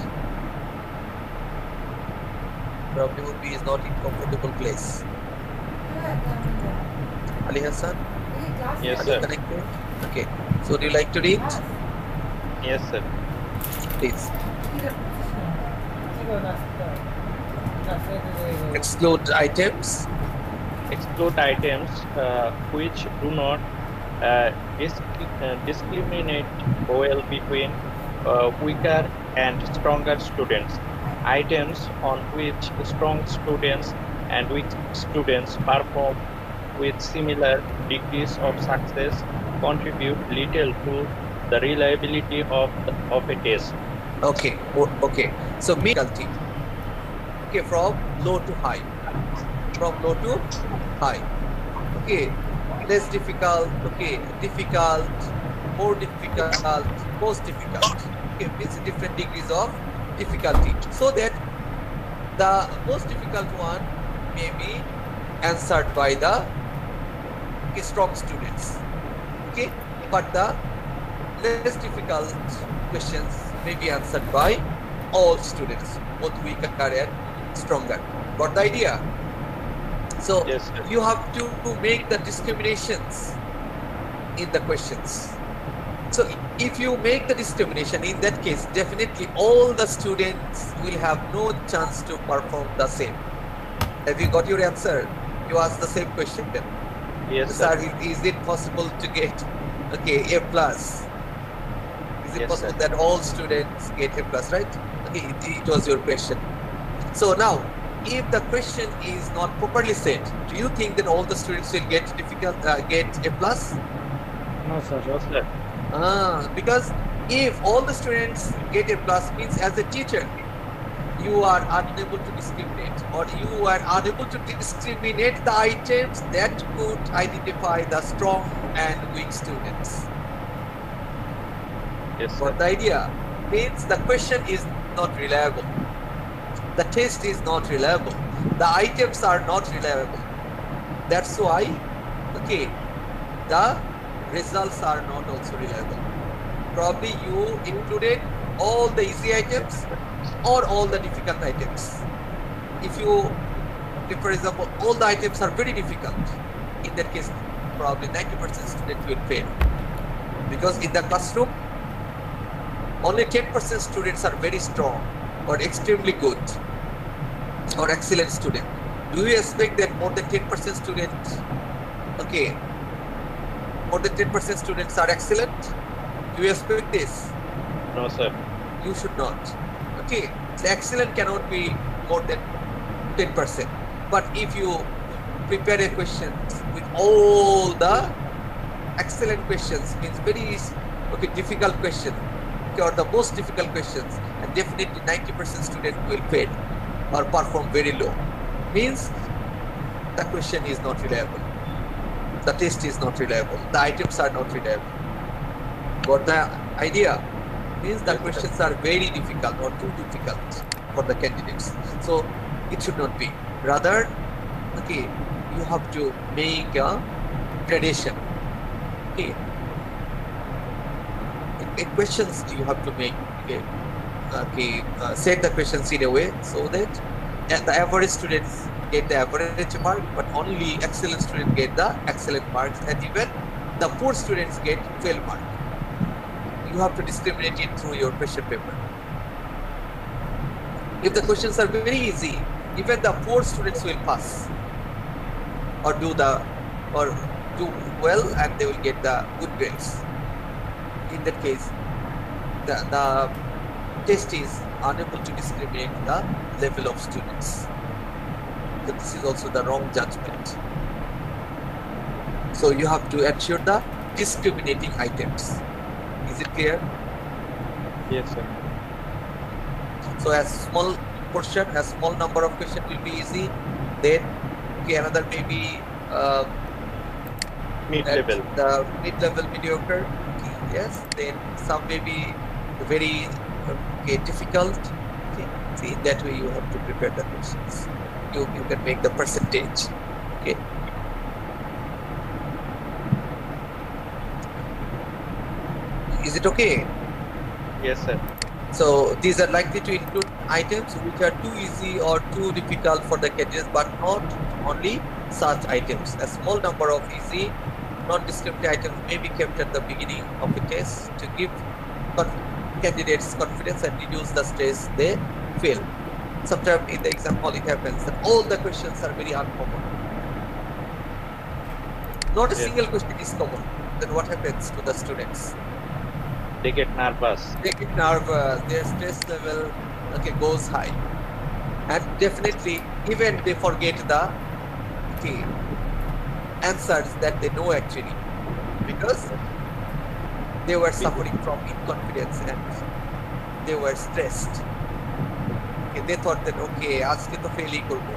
Probably would be is not in comfortable place. Ali Hassan? Yes, Are you sir. connected? Okay. So would you like to read? Yes, sir. Please. Exclude items. Exclude items which do not discriminate well between weaker and stronger students. Items on which strong students and weak students perform with similar degrees of success contribute little to the reliability of a test. Okay. Okay. So difficulty. Okay, from low to high. From low to high. Okay. Less difficult. Okay. Difficult. More difficult. Most difficult. Okay. Means different degrees of difficulty. So that the most difficult one may be answered by the strong students. Okay. But the less difficult questions may be answered by all students, both weaker and stronger. Got the idea? So Yes, sir. you have to make the discriminations in the questions. So if you make the discrimination, in that case, definitely all the students will have no chance to perform the same. Have you got your answer? You asked the same question then. Yes, Sir, sir. is it possible to get A plus? Is it Yes, possible sir. that all students get A plus, right? Okay, it was your question. So now, if the question is not properly set, do you think that all the students will get get A plus? No, sir. No, sir. Because if all the students get A plus, means as a teacher, you are unable to discriminate, or you are unable to discriminate the items that could identify the strong and weak students. Yes, sir. What the idea means, the question is not reliable, the test is not reliable, the items are not reliable. That's why, okay, the results are not also reliable. Probably you included all the easy items or all the difficult items. if for example, all the items are very difficult, in that case, probably 90% student will fail. Because in the classroom, only 10% students are very strong or extremely good or excellent student. Do you expect that more than 10% students, okay, more than 10% students are excellent? Do you expect this? No, sir. You should not. Okay, so excellent cannot be more than 10%. But if you prepare a question with all the excellent questions, means very difficult question, okay, or the most difficult questions, and definitely 90% student will fail or perform very low. Means the question is not reliable, the test is not reliable, the items are not reliable. Got the idea? Means the questions are very difficult or too difficult for the candidates. So it should not be. Rather, okay, you have to make a gradation. Okay. In questions you have to make, set the questions in a way so that the average students get the average mark, but only excellent students get the excellent marks, and even the poor students get 12 marks. You have to discriminate it through your question paper. If the questions are very easy, even the poor students will pass or do well, and they will get the good grades. In that case, the test is unable to discriminate the level of students. So this is also the wrong judgment. So you have to ensure the discriminating items. Is it clear? Yes, sir. So a small portion, a small number of questions will be easy. Then another maybe mid-level. The mid-level mediocre. Yes. Then some may be very difficult. Okay. See, in that way you have to prepare the questions. You can make the percentage. Okay. Is it okay? Yes, sir. So these are likely to include items which are too easy or too difficult for the candidates, but not only such items. A small number of easy, non-discriminatory items may be kept at the beginning of the test to give candidates confidence and reduce the stress they feel. Sometimes in the exam hall it happens that all the questions are very uncommon. Not a single question is common. Then what happens to the students? They get nervous. They get nervous, their stress level goes high. And definitely even they forget the answers that they know actually, because they were suffering from inconfidence and they were stressed. They thought that আজকে তো ফেলই করব,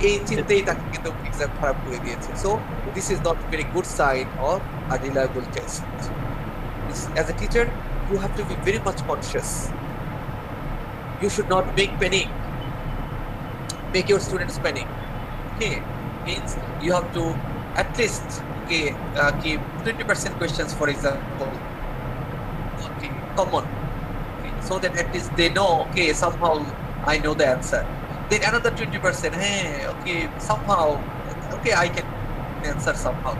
এই চিন্তাই তাকে কিন্তু exam খারাপ করে দিয়েছে. So this is not a very good sign of a reliable test. As a teacher, you have to be very much conscious. You should not make your students panic. Okay, means you have to at least give 20% questions, for example, common, so that at least they know, somehow I know the answer. Then another 20%, somehow, I can answer somehow.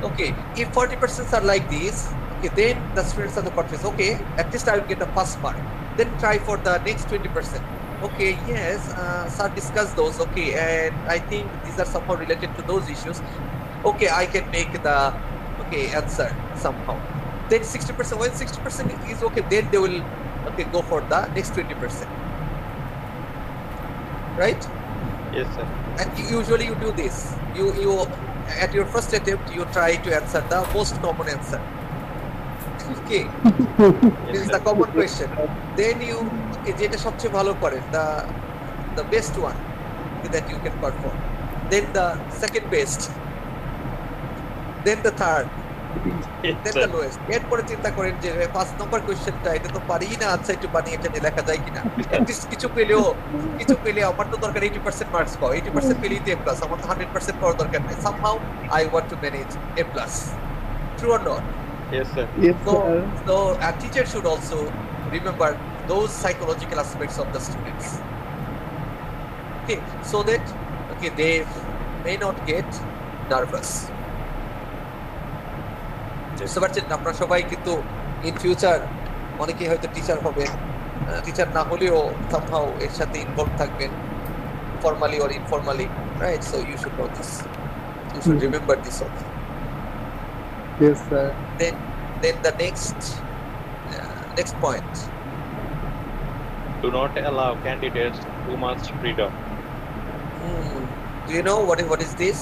Okay, if 40% are like this, then the students are the confidence. At least I will get the first mark. Then try for the next 20%. Yes, sir discuss those. And I think these are somehow related to those issues. I can make the answer somehow. Then 60%. When 60% is then they will go for the next 20%. Right? Yes, sir. And usually you do this. You at your first attempt you try to answer the most common answer. This is the common question. Then you যেটা সবচেয়ে ভালো করেন, the best one that you can perform. Then the second best. Then the third. Then the lowest. এরপরে চিন্তা করেন যে 5 নম্বর কোশ্চেনটা এটা তো পারি না, আচ্ছা একটু বানিয়ে এটা নিয়ে লেখা যায় কিনা. কিছু পেলে আমার তো দরকার 80% মার্কস পাও, 80% পেলেই তো A+, আমার তো 100% পাওয়ার দরকার নেই. Somehow I want to manage A+. True or not? Yes, sir. Yes, sir. So a teacher should also remember those psychological aspects of the students. Okay, so that they may not get nervous. বুঝতে পারছেন, আপনারা সবাই কিন্তু in future অনেকেই হয়তো teacher হবেন, teacher না হলেও সামহাউ এর সাথে ইনভলভ থাকবেন, formally or informally, right? So you should know this. You should remember this also. Yes, sir. Then the next point. Do not allow candidates too much freedom. Do you know what is this?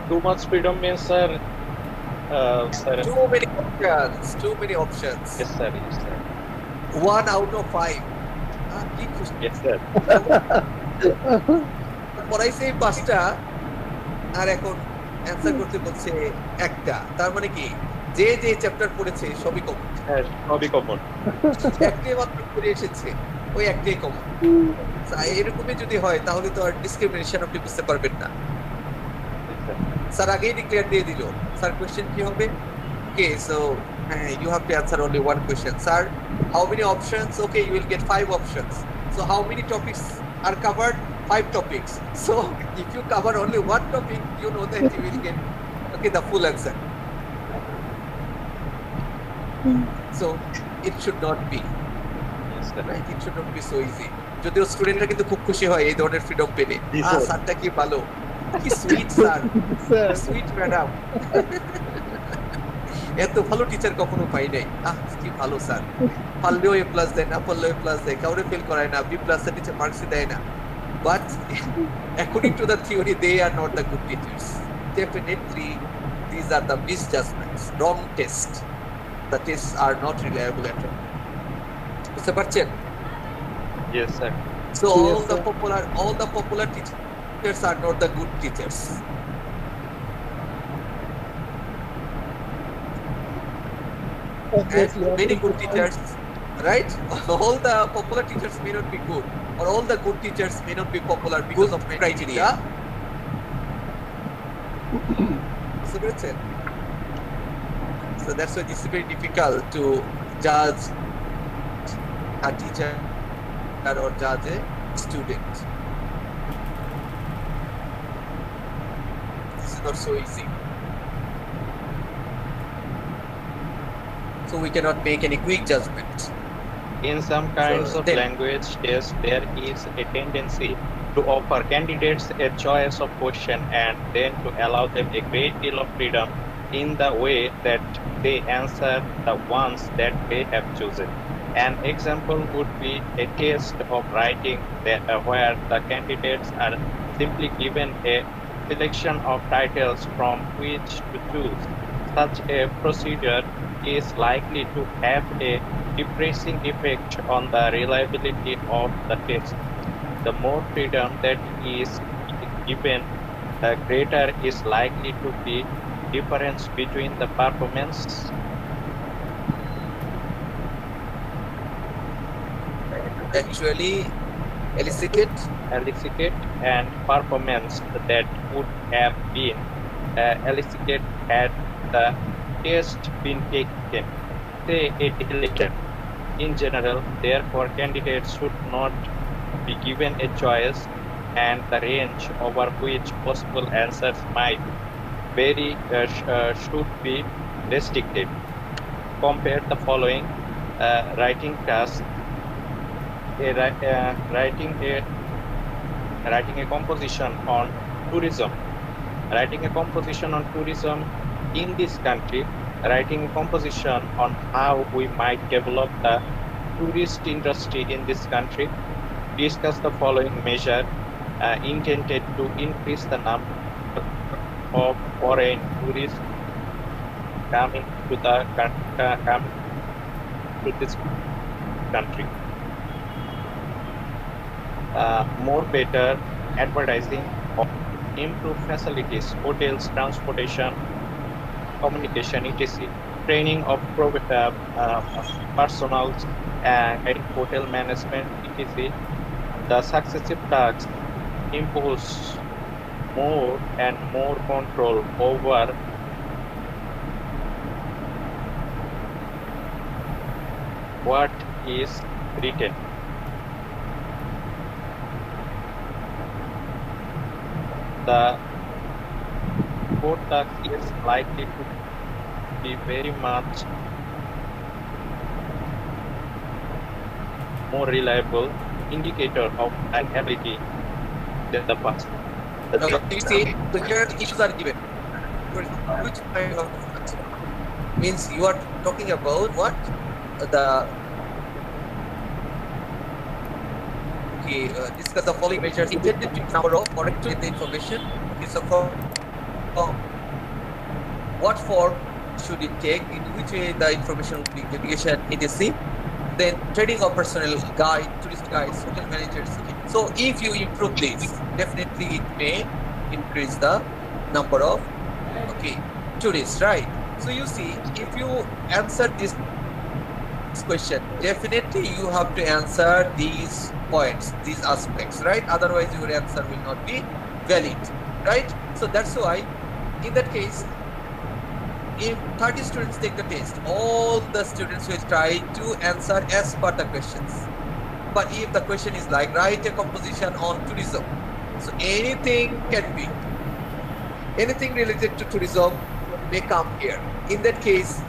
Too much freedom means, sir. Too many options. Too many options. Yes, sir. Yes, sir. 1 out of 5. Yes, sir. পড়াইছে 5টা আর এখন answer করতে বলছে একটা, তার মানে কি যে chapter পড়েছে সবই কমন। হ্যাঁ, সবই কমন। একটাই মাত্র পড়ে এসেছে, ওই একটাই কমন। এরকমই যদি হয় তাহলে তো আর ডিসক্রিমিনেশন আপনি বুঝতে পারবেন না। স্যার আগেই ডিক্লেয়ার দিয়ে দিল, স্যার কোশ্চেন কি হবে? ওকে, so you have to answer only one question. Sir, how many options? Okay, you will get 5 options. So how many topics are covered? 5 topics. So if you cover only one topic, you know that you will get the full answer. So it should not be. Yes, sir. Right? It should not be so easy. যদিও স্টুডেন্টরা কিন্তু খুব খুশি হয় এই ধরনের freedom পেলে। স্যারটা কি ভালো, কি সুইট স্যার, সুইট ম্যাডাম, এত ভালো টিচার কখনো পাই নাই। কি ভালো স্যার, পারলেও A+ দেয়, না পারলেও A+ দেয়, কাউরে ফেল করায় না, B+ এর নিচে মার্কসই দেয় না। But according to the theory, they are not the good teachers. Definitely, these are the misjudgments, wrong tests. The tests are not reliable at all. বুঝতে পারছেন? Yes, sir. So Yes, all the popular teachers are not the good teachers. And many good teachers, right? All the popular teachers may not be good, or all the good teachers may not be popular because of criteria. So that's why this is very difficult to judge a teacher or judge a student. This is not so easy. So we cannot make any quick judgment. In some kinds So of then- language tests, there is a tendency to offer candidates a choice of question and then to allow them a great deal of freedom in the way that they answer the ones that they have chosen. An example would be a test of writing where the candidates are simply given a selection of titles from which to choose. Such a procedure is likely to have a depressing effect on the reliability of the test. The more freedom that is given, the greater is likely to be difference between the performance Actually elicited and performance that would have been elicited had the test been taken, say, a day later. In general, therefore, candidates should not be given a choice, and the range over which possible answers might vary should be restricted. Compare the following writing task: writing a composition on tourism, writing a composition on tourism in this country, writing a composition on how we might develop the tourist industry in this country, discuss the following measure intended to increase the number of foreign tourists coming to this country. More better advertising of improved facilities, hotels, transportation, communication, etc. Training of personnel and hotel management, etc. The successive tasks impose more and more control over what is written. the code task is likely to be very much more reliable indicator of ability than the past. Okay, you see, so here the issues are given. Which kind of means you are talking about what the discuss the following measures intended to number of correct with the information. Okay, so for what form should it take? In which way the information will be navigation, etc. Then trading of personnel guide, tourist guides, hotel managers. Okay. So if you improve this, definitely it may increase the number of tourists, right? So you see, if you answer this question, definitely you have to answer these points, these aspects, right? Otherwise your answer will not be valid, right? So that's why in that case, if 30 students take the test, all the students will try to answer as per the questions. But if the question is like write a composition on tourism, so anything can be, anything related to tourism may come here. In that case,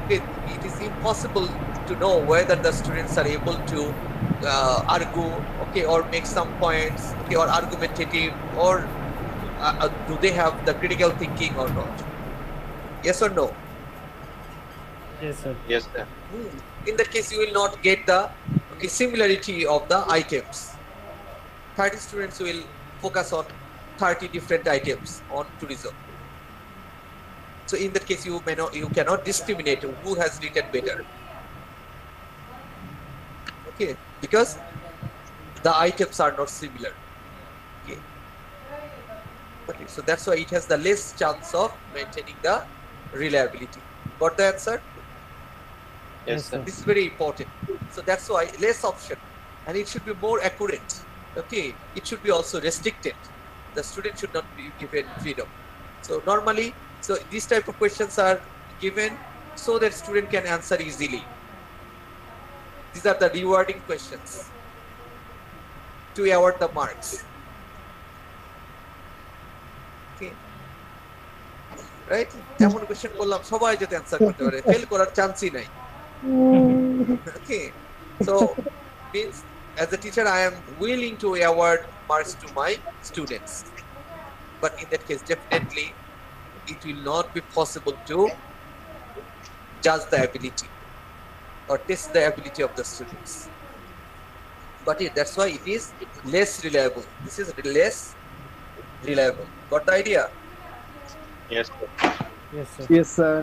it is impossible to know whether the students are able to argue, or make some points, or argumentative, or do they have the critical thinking or not? Yes or no? Yes, sir. Yes, sir. In that case, you will not get the similarity of the items. 30 students will focus on 30 different items on tourism. So in that case, you cannot discriminate who has written better. Okay, because the items are not similar. Okay, so that's why it has the less chance of maintaining the reliability. Got the answer? Yes, sir. This is very important. So that's why less option, and it should be more accurate. Okay, it should be also restricted. The student should not be given freedom. So normally, so these type of questions are given so that student can answer easily. These are the rewarding questions to award the marks. Okay, right? এমন question করলাম সবাই যাতে answer করতে পারে, fail করার চান্সই নাই। Okay, so means as a teacher I am willing to award marks to my students, but in that case definitely it will not be possible to judge the ability or test the ability of the students. But that's why it is less reliable. This is less reliable. Got the idea? Yes, sir. Yes, sir. Yes, sir.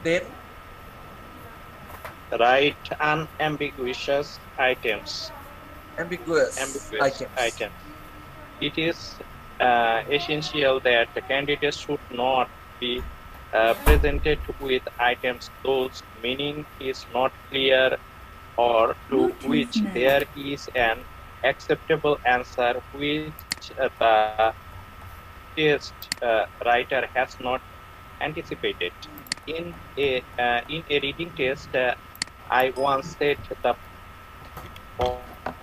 Then Write unambiguous items. ambiguous Items. It is essential that the candidates should not be presented with items whose meaning is not clear or to which there is an acceptable answer which the test writer has not anticipated. In a reading test, I once set the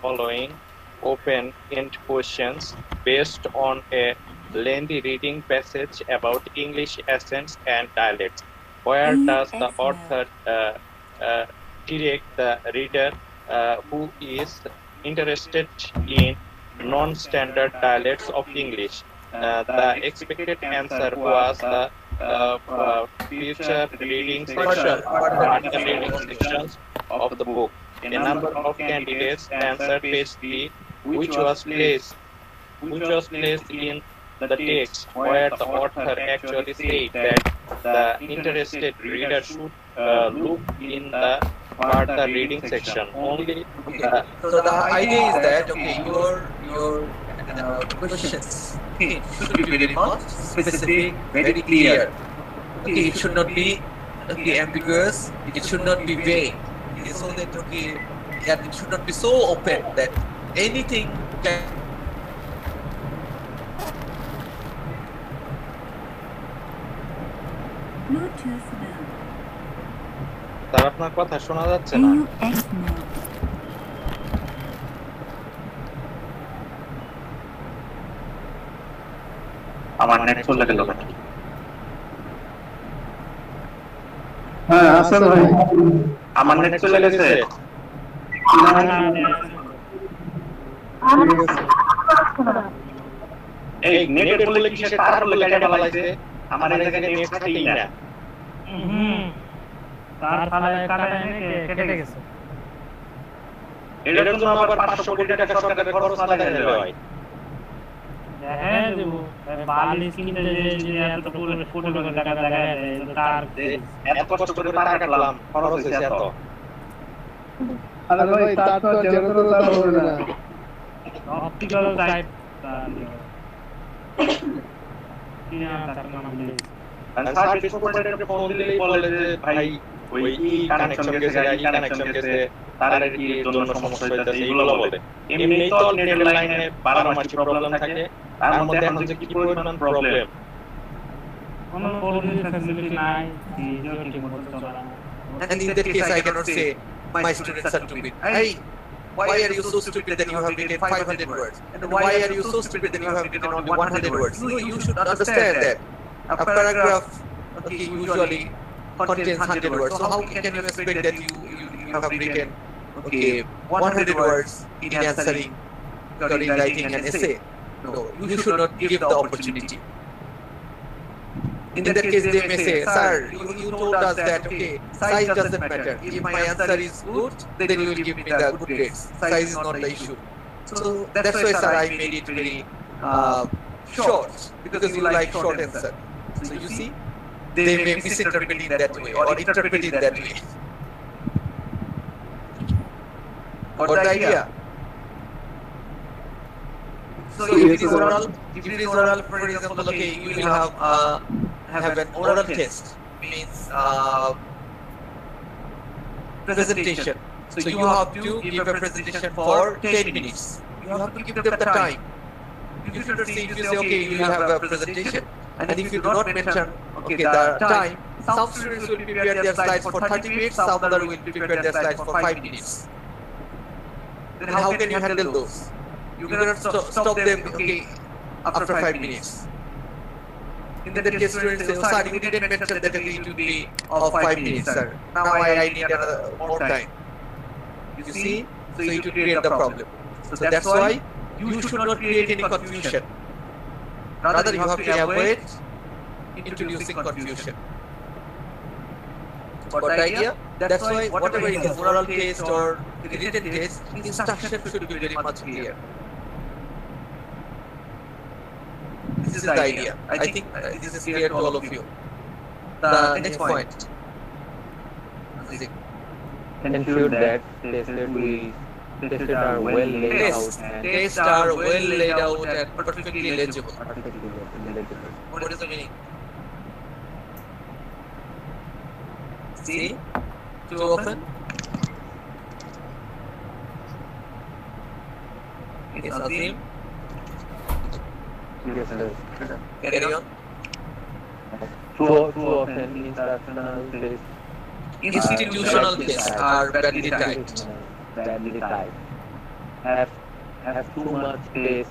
following open-end questions based on a lengthy reading passage about English accents and dialects. Where does the author direct the reader who is interested in non-standard dialects of English? The expected answer was the future reading sections of the book. A number of candidates answered page 3, which was placed in the text where the author actually said that the interested reader should look in the further reading section. Only so the idea is that your questions should be very much specific, very clear. Okay, it should not be ambiguous. It should not be vague. So that and it should not be so open that anything can. Bluetooth mode. তার আপনার কথা শোনা যাচ্ছে না। AUX mode. আমার net চলে গেল। হ্যাঁ আসল ভাই, আমার নেট চলে গেছে। এই নেটের বলে কিসে তার বলে কেটে ফেলাইছে, আমার এই জায়গায় নেট থাকেই না। তার ফালায় কাটা এনে কেটে গেছে। এটার জন্য আবার 500 কোটি টাকা সরকারের খরচ না লাগাইলে হয়। হ্যাঁ দেব বালিশ কিনতে যে এত ফুটো করে টাকা লাগায় তার এত কষ্ট করে টাকা কাটলাম, খরচ হইছে এত। আরে ভাই তার তো জেনারেটর তার হবে না, অপটিক্যাল টাইপ কিনা তার নাম বলে। সার্ভিস প্রোভাইডারকে ফোন দিলেই বলে যে ভাই ওই কানেকশন গেছে, এই কানেকশন গেছে, তার কি জন্য সমস্যা হইতাছে এগুলো বলে। এমনিই তো নেটের লাইনে 12 মাস প্রবলেম থাকে, তার মধ্যে এখন যে কি পরিমাণ প্রবলেম, কোন পরিমাণ ফ্যাসিলিটি নাই, ভিডিও ঠিকমতো চলে না। And in that case, I cannot say my students are stupid. Hey, why are you so stupid that you have written 500 words? And why are you so stupid that you have written only 100 words? No, you should understand that a paragraph, okay, usually contains 100 words. So how can you expect that you have written, okay, 100 words in answering or in writing an essay? No, you should not give the opportunity. In that case, they may say, sir, you told us that, okay, size doesn't matter. If my answer is good, then you will give me the good grades. Size is not the issue. So that's why, sir, I made it very short, because you like short answer. So you see, they may misinterpret it that way or interpret it that way. Got the idea? So if it is oral, for example, okay, you will have an oral test, means presentation. So you have to give a presentation for 10 minutes. You have to give them the time. You should say, if you say, okay, you will have a presentation, and if you do not mention, okay, the time, some students will prepare their slides for 30 minutes, some other will prepare their slides for 5 minutes. Then how can you handle those? You cannot stop them, okay, after 5 minutes. In that case, students say, oh, sir, you didn't mention that it will be of 5 minutes, sir. Now I need another more time. You see? So it will create the problem. So that's why you should not create any confusion. Rather, you have to avoid introducing confusion. Got the idea? That's why whatever it is, oral test or written test, instruction should be very much clear. This is the idea. I think this is clear to all of you. The next point. Ensure that tests are well laid out and Tests are well laid out and perfectly legible. What is the meaning? See? Too often? Yes, Azim? yes, sir. Carry on. Too often institutional tests Institutional tests are badly timed. Have too much space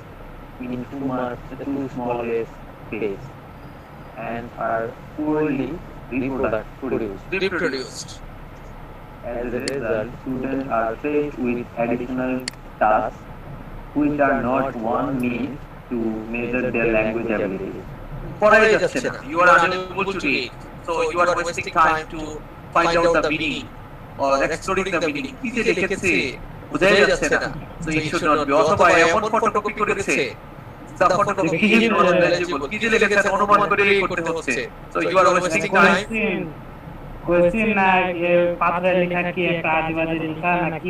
in too small a space and are poorly Reproduced. As a result, students are faced with additional tasks which are not one means to measure their language ability. পড়াই যাচ্ছে না. You are unable to read. So you are wasting time to find out the meaning or exploring the meaning. কি যে লিখেছে বোঝাই যাচ্ছে না. So it should not be. অথবা এমন ফটোকপি করেছে, the photocopy is not legible. কি যে লিখেছে অনুমান করে করতে হচ্ছে. So you are wasting time. Question না পাত্রে লেখা কি একটা আদিবাসী লেখা নাকি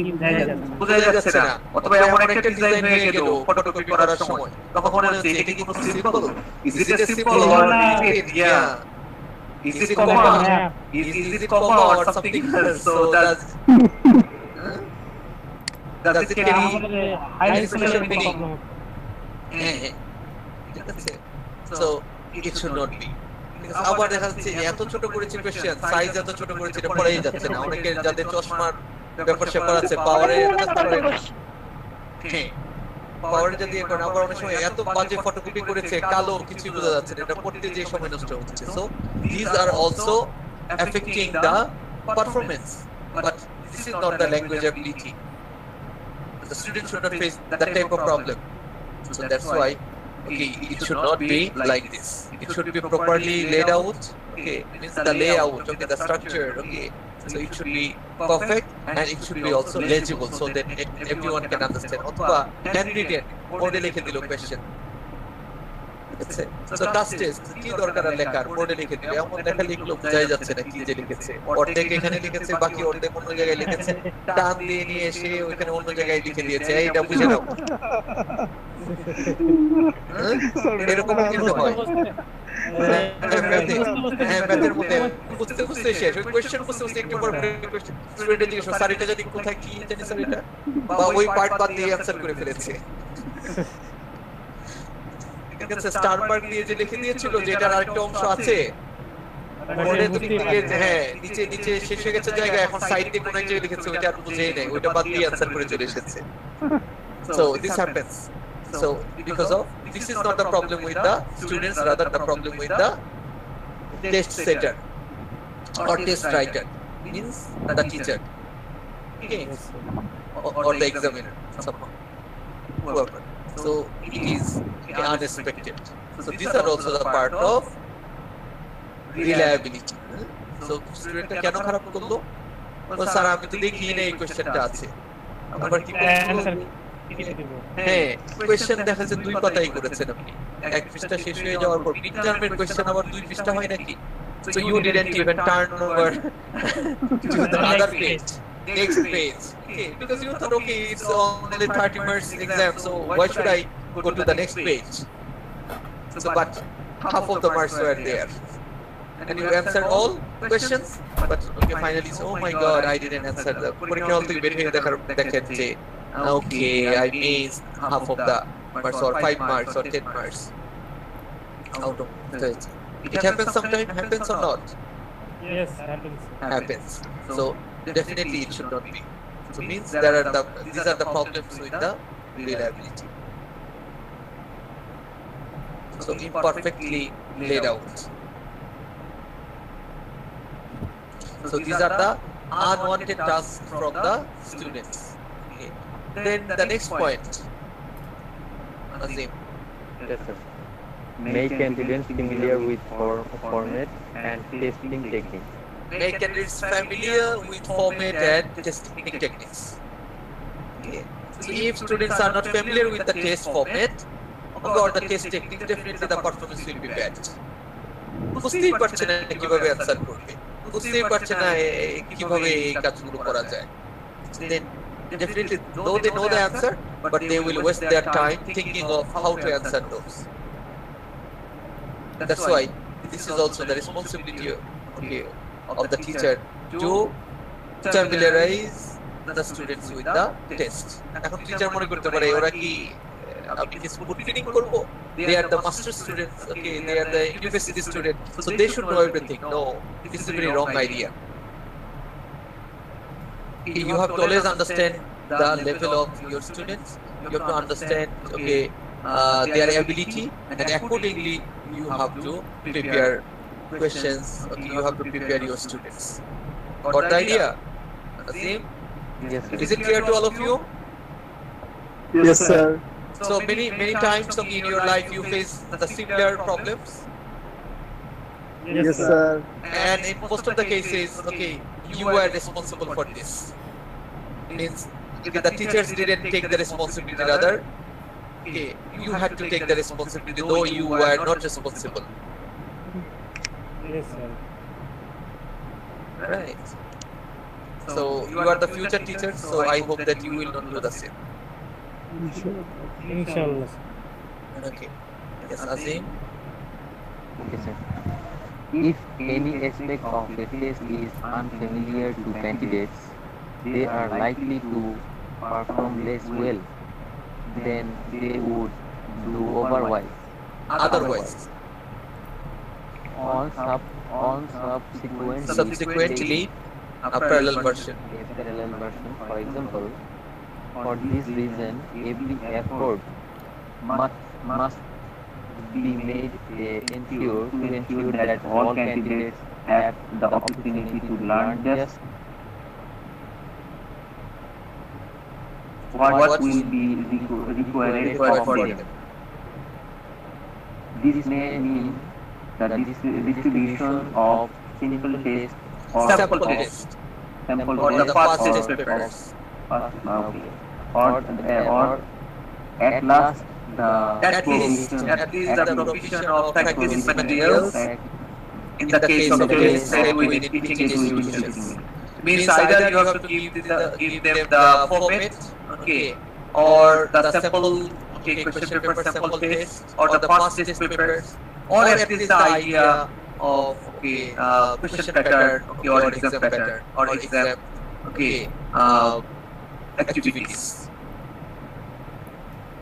বোঝাই যাচ্ছে না. অথবা এমন একটা ডিজাইন হয়ে গেল ফটোকপি করার সময়, তখন মনে হচ্ছে এটা কি কোনো simple? Is it a simple or yeah? Is it comma? Is it comma or something else? So does it carry high special meaning? So it should not be. আবার দেখা যাচ্ছে এত ছোট করেছে কোশ্চেন, সাইজ এত ছোট করেছে, এটা পড়াই যাচ্ছে না. অনেকে যাদের চশমার ব্যাপার স্যাপার আছে, পাওয়ারের পাওয়ার যদি এখন আবার অনেক সময় এত বাজে ফটোকপি করেছে কালো কিছুই বোঝা যাচ্ছে না, এটা পড়তে যে সময় নষ্ট হচ্ছে। So these are also affecting the performance, but this is not the language ability. The student should not face that type of problem. So that's why, okay, it should not be like this. It should be properly laid out. Okay, means the layout, okay, the structure, okay. So it should be perfect and it should be also legible so that everyone can understand. অথবা handwritten বোর্ডে লিখে দিল question. So task test কি দরকার আর লেখার, বোর্ডে লিখে দিল, এমন লেখা লিখলো বোঝাই যাচ্ছে না কি যে লিখেছে, অর্ধেক এখানে লিখেছে বাকি অর্ধেক অন্য জায়গায় লিখেছে, টান দিয়ে নিয়ে এসে ওখানে অন্য জায়গায় লিখে দিয়েছে, এইটা বুঝে নাও। এরকম কিন্তু হয়। ম্যাথের মধ্যে বুঝতে বুঝতে শেষ, ওই কোয়েশ্চেন বুঝতে বুঝতে একটু পর স্টুডেন্টের জিজ্ঞেস স্যার এটা যদি কোথায় কি জানি স্যার এটা, বা ওই পার্ট বাদ দিয়ে অ্যানসার করে ফেলেছে। স্টার মার্ক দিয়ে যে লিখে দিয়েছিল যে এটার আরেকটা অংশ আছে বোর্ডের দিক থেকে, হ্যাঁ নিচে নিচে শেষ হয়ে গেছে জায়গা, এখন সাইড দিয়ে কোন জায়গায় লিখেছে ওইটা আর বুঝেই নাই, ওইটা বাদ দিয়ে অ্যানসার করে চলে এসেছে। So this happens. So because of this is not the problem with the students, rather the problem with the test setter or test writer, means the teacher, okay, or the examiner, someone, whoever. So it is unexpected. So these are also the part of reliability. So student কেন খারাপ করলো? Sir আমি তো দেখি না এই কোশ্চেনটা আছে, আবার কি হ্যাঁ কোয়েশ্চেন দেখা যাচ্ছে 2 পাতাই করেছেন আপনি, এক পৃষ্ঠা শেষ হয়ে যাওয়ার পর মিড টার্মের কোয়েশ্চেন আবার 2 পৃষ্ঠা হয় নাকি? So you didn't even turn over to the other page, next page, okay, because you thought okay it's only 30 marks exam, so why should I go to the next page? So but half of the marks were there and you answered all questions, but okay finally so oh my god I didn't answer the পরীক্ষা হল থেকে বের হয়ে দেখেন যে okay I missed half of the marks or 5 marks or 10 marks out of 30. It happens sometimes, happens or not? Yes, happens. So definitely it should not be. So means these are the problems with the reliability. So imperfectly laid out. So these are the unwanted tasks from the students. Okay. Then the next point, Azim. Yes, sir. Make candidates familiar with format and testing techniques. Make candidates familiar with format and testing techniques. Okay. So if students are not familiar with the test format or the test technique, definitely the performance will be bad. বুঝতেই পারছে না কিভাবে answer করবে, বুঝতেই পারছে না কিভাবে এই কাজগুলো করা যায়, then definitely though they know the answer but they will waste their time thinking of how to answer those. That's why this is also the responsibility of the teacher to familiarize the students with the test. এখন teacher মনে করতে পারে ওরা কি আমি কি school feeding করব, they are the master students, okay, they are the university students, so they should know everything. No, this is a very wrong idea. You have to always understand the level of your students, you have to understand okay their ability, and accordingly you have to prepare questions, okay, you have to prepare your students. Got the idea? Azim? Yes, sir. Is it clear to all of you? Yes, sir. So many times in your life you face the similar problems, Yes, sir. and in most of the cases okay you were responsible for this, means okay, the teachers didn't take the responsibility, rather okay you had to take the responsibility though you were not responsible. Yes, sir. Right. So you are the future teachers, so I hope that you will not do the same. Inshallah. Okay. Yes, Azim. Okay, sir. If any aspect of the test is unfamiliar to candidates, they are likely to perform less well than they would do otherwise. On Subsequently, a parallel version. For example, For this reason, every effort must be made to ensure that all candidates have the opportunity to learn just what will be required of them. This may mean the distribution of simple tests or Sample test. Or the past test papers. or at last the At least the provision of practice materials in the case of tests set within teaching institutions. Means either you have to give them the format, okay, or the sample, okay, question paper sample test, or the past test papers, or at least the idea of, okay, question pattern, okay, or exam pattern, or exam, okay, activities.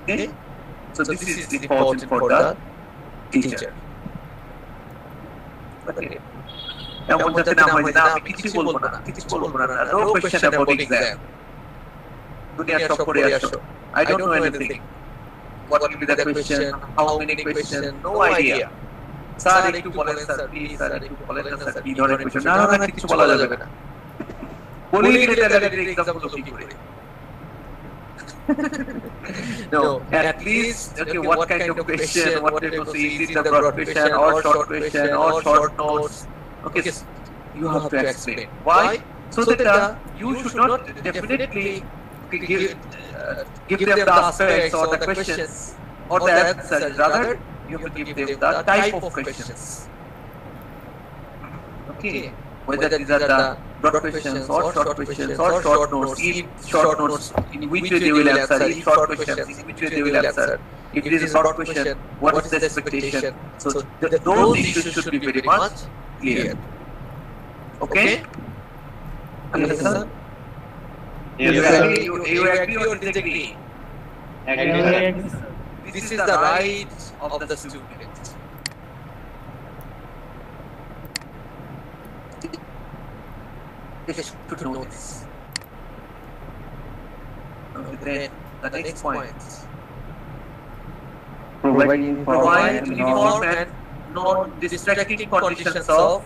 Okay, so this is important for the teacher. Okay. এমন যাতে না হয় না আমি কিছু বলবো না no question about exam দুনিয়া সব করে আসো I don't know anything what will be the question how many question no idea sir একটু বলেন স্যার প্লিজ স্যার একটু বলেন না স্যার কি ধরনের question না কিছু বলা যাবে না বলেই দিলে তাহলে এক্সাম গুলো কি করে no at least okay what kind of question what type of is it the broad question or short question or short notes okay you have to explain why so that you should not definitely give them the aspects or the questions or the answers rather you have to give them the type of questions okay whether these are the broad questions or short questions or short notes if short notes in which way they will answer if short questions in which way they will answer if it is a broad question what is the expectation so those issues should be very much clear okay understand Yes, you agree or disagree this is the right of the student they should know this okay then the next point provide uniform and non-distracting conditions of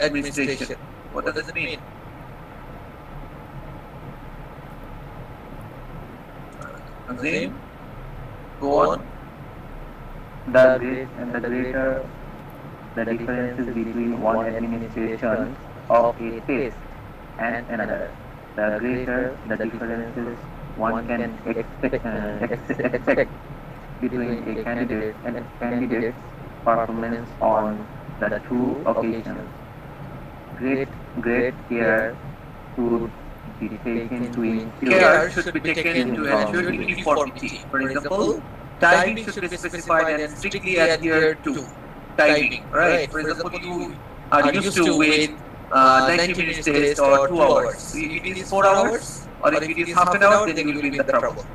administration. What does it mean? Azim, go on. The greater the differences between one administration of a test and another, the greater the differences one can expect between a candidate's performance on the two occasions. Great care should be taken to ensure uniformity. For example, timing should be specified and strictly adhered to. Timing, right? For example, you are used to wait 90 minutes test or 2 hours. So if it is 4 hours or if it is half an hour, then you will be in the trouble.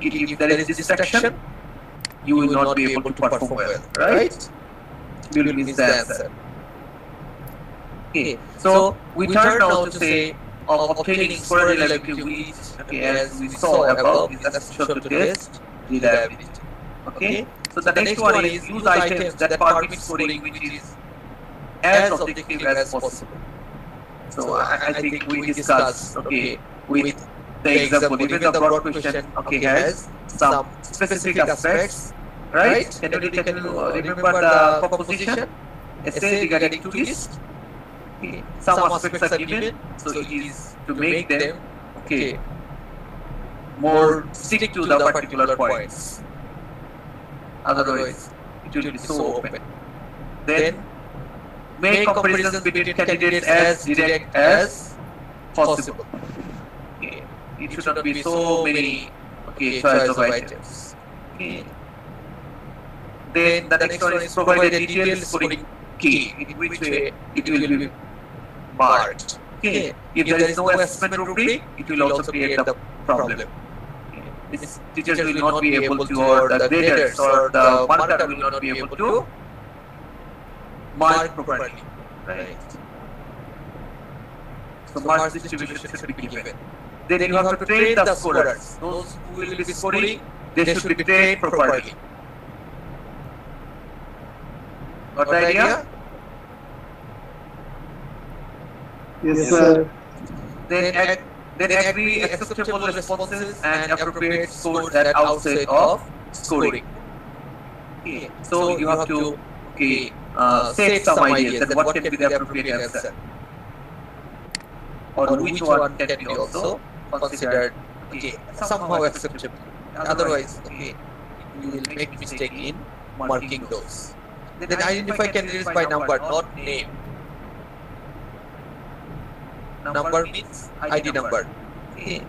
If there is distraction, you will not be able to perform well, right? You will miss the answer. Okay, so we turn now to say of obtaining score reliability, which, okay, as we saw above, is essential to test reliability. Okay, so the next one is use items that permit scoring which is as objective as possible. So I think we discussed, okay, with the example, even the broad question, okay, has some specific aspects, right? Can you remember the proposition essay regarding to list? Okay. Some aspects are given, so it is to make them, okay, more stick to the particular points. Otherwise, it it will be so open. Then make comparisons between candidates as direct as possible. Okay. It should not be so many choice of items. Okay. Then the next one is provide a detailed scoring key, in which way it will be marked. Okay. If there is no assessment rubric, it will also create the problem. This teachers will not be able to, or the graders or the marker will not be able to mark properly. Right. So mark distribution should be given. Then you have to train the scorers. Those who will be scoring, they should be trained properly. Got the idea? Yes, sir. Then agree acceptable responses and appropriate scores at outset of scoring. Okay. So you have to set some ideas that what can be the appropriate answer, or which one can be also considered somehow acceptable. Otherwise, you will make mistake in marking those. Then identify candidates by number, not name. Number means ID number. Okay.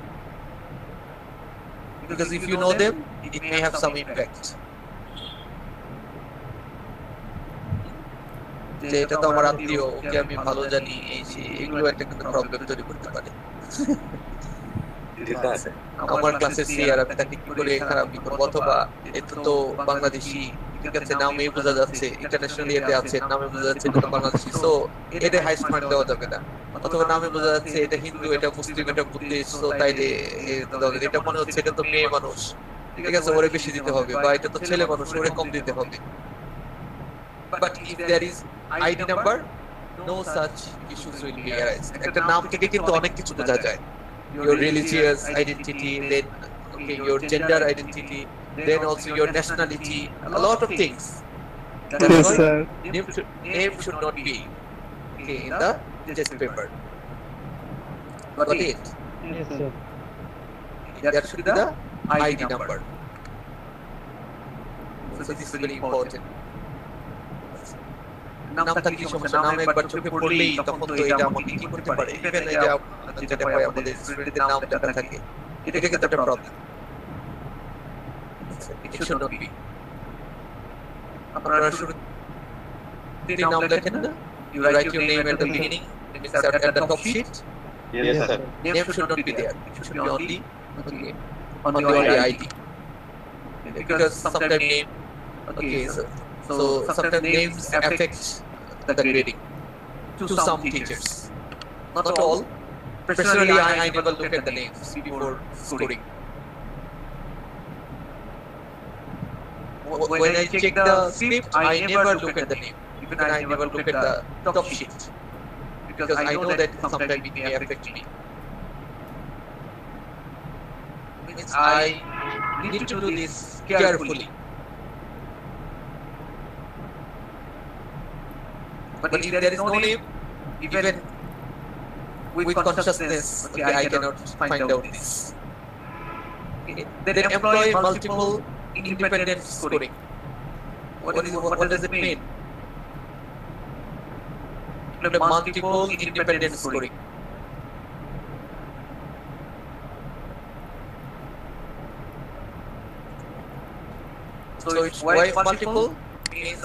Because if you know them, it may have some impact. যে এটা তো আমার আত্মীয়, ওকে আমি ভালো জানি, এই এগুলো একটা কিন্তু প্রবলেম তৈরি করতে পারে। ঠিক আছে, আমার ক্লাসের সি আর আমি তাকে কি করে খারাপ করব, অথবা এটা তো বাংলাদেশি, ঠিক আছে, নামে বোঝা যাচ্ছে, ইন্টারন্যাশনাল ইয়েতে আছে, নামে বোঝা যাচ্ছে এটা তো বাংলাদেশি, সো এটা হাইস্ট মার্ক দেওয়া যাবে না। অথবা নামে বোঝা যাচ্ছে এটা হিন্দু, এটা মুসলিম, এটা বুদ্ধিস্ট, সো তাই এটা মনে হচ্ছে এটা তো মেয়ে মানুষ, ঠিক আছে, ওরে বেশি দিতে হবে, বা এটা তো ছেলে মানুষ, ওরে কম দিতে হবে। But if there is ID number, no such issues will be arise. একটা নাম থেকে কিন্তু অনেক কিছু বোঝা যায়। Your religious identity, then your gender identity, then also your nationality, a lot of things. Yes, sir. Name should not be in the test paper. Got it? Yes, sir. That should be the ID number. So this is very important. নামটা কি সমস্যা, নাম একবার চোখে পড়লেই তখন তো এটা আমাকে কি করতে পারে, ইভেন এই যে যেটা হয় আমাদের স্টুডেন্টদের নাম লেখা থাকে, এটা কিন্তু একটা problem. It should not be. আপনারা শুরুতে নাম লেখেন না, you write your name at the beginning, at the top sheet. Yes, sir. Name should not be there. It should be only ID. Because sometimes name, so sometimes names affect the grading to some teachers. Not all. Personally, I never look at the names before scoring. When I check the script, I never look at the name. Even I never look at the top sheet, because I know that sometimes it may affect me. Means I need to do this carefully. But if there is no name, even with consciousness, I cannot find out this. Then employ multiple independent scoring. What does it mean? Multiple independent scoring. So it's why multiple means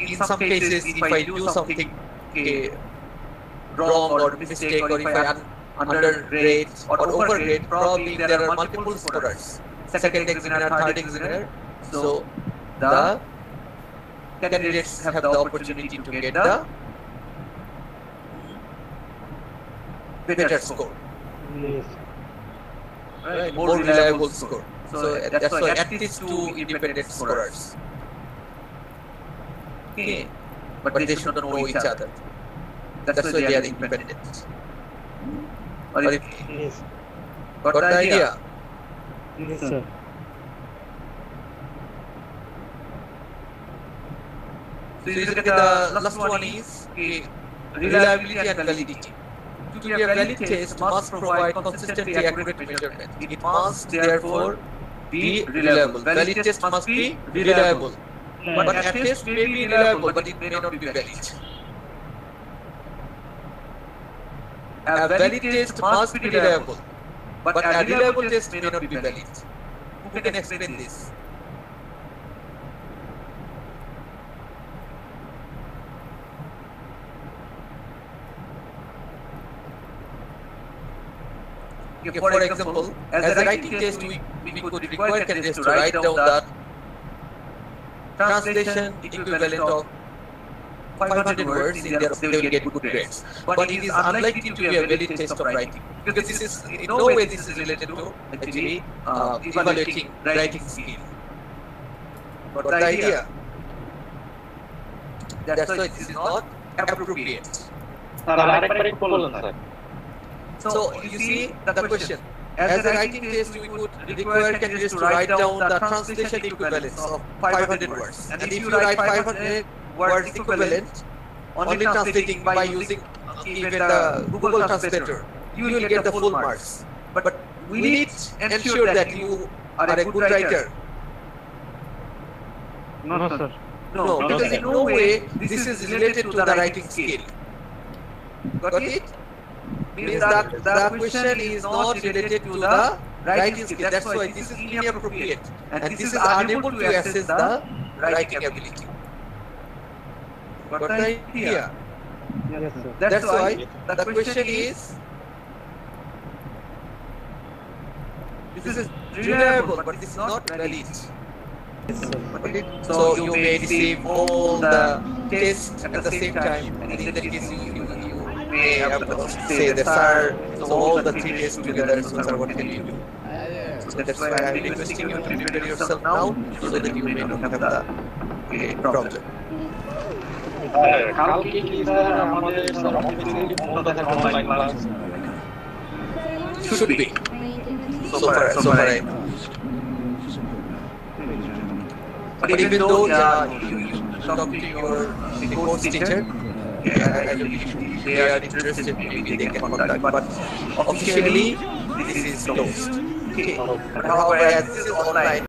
in some cases, if I do something wrong or mistake, or if I undergrade or overgrade, probably there are multiple scorers, second examiner, third examiner, so the candidates have the opportunity to get the better score. Yes. Right, more reliable score. So that's why at least 2 independent scorers. Okay, but they should not know each other. That's why they are independent. Yes. Got the idea? Yes, sir. So you look at the last one is reliability and validity. To be a valid test must provide consistently accurate measurement. It must therefore be reliable. Valid test must be reliable. But a test may be reliable, but it may not be valid. A valid test must be reliable, but a reliable test may not be valid. Who can explain this? Okay, for example, as a writing test, we could require candidates to write down the translation equivalent of 500 words in their, they will get good grades. But it is unlikely to be a valid test of writing, because this is in no way this is related to actually evaluating writing skill. But the idea, that's why this is not appropriate. So you see the question. As a writing test, we could require candidates to write down the translation equivalents of 500 words. And if you write 500 words equivalent, only translating by using even the Google Translator, you will get the full marks. But we need to ensure that you are a good writer. No, sir. No, because in no way this is related to the writing skill. Got it? Means that the question is not related to the writing skill. That's why this is inappropriate, and this is unable to assess the writing ability. Got the idea? Yes, sir. That's why the question is, this is reliable, but this is not valid. So you may receive all the tests at the same time, and in that case you may have to say that, sir, so all the 3 tests together, so sir, what can you do? So that's why I am requesting you to prepare yourself now, so that you may not have the problem. Should be. So far I know. But even though you talk to your course teacher, they are interested, maybe they can contact, but officially this is closed. Okay. However, as this is online,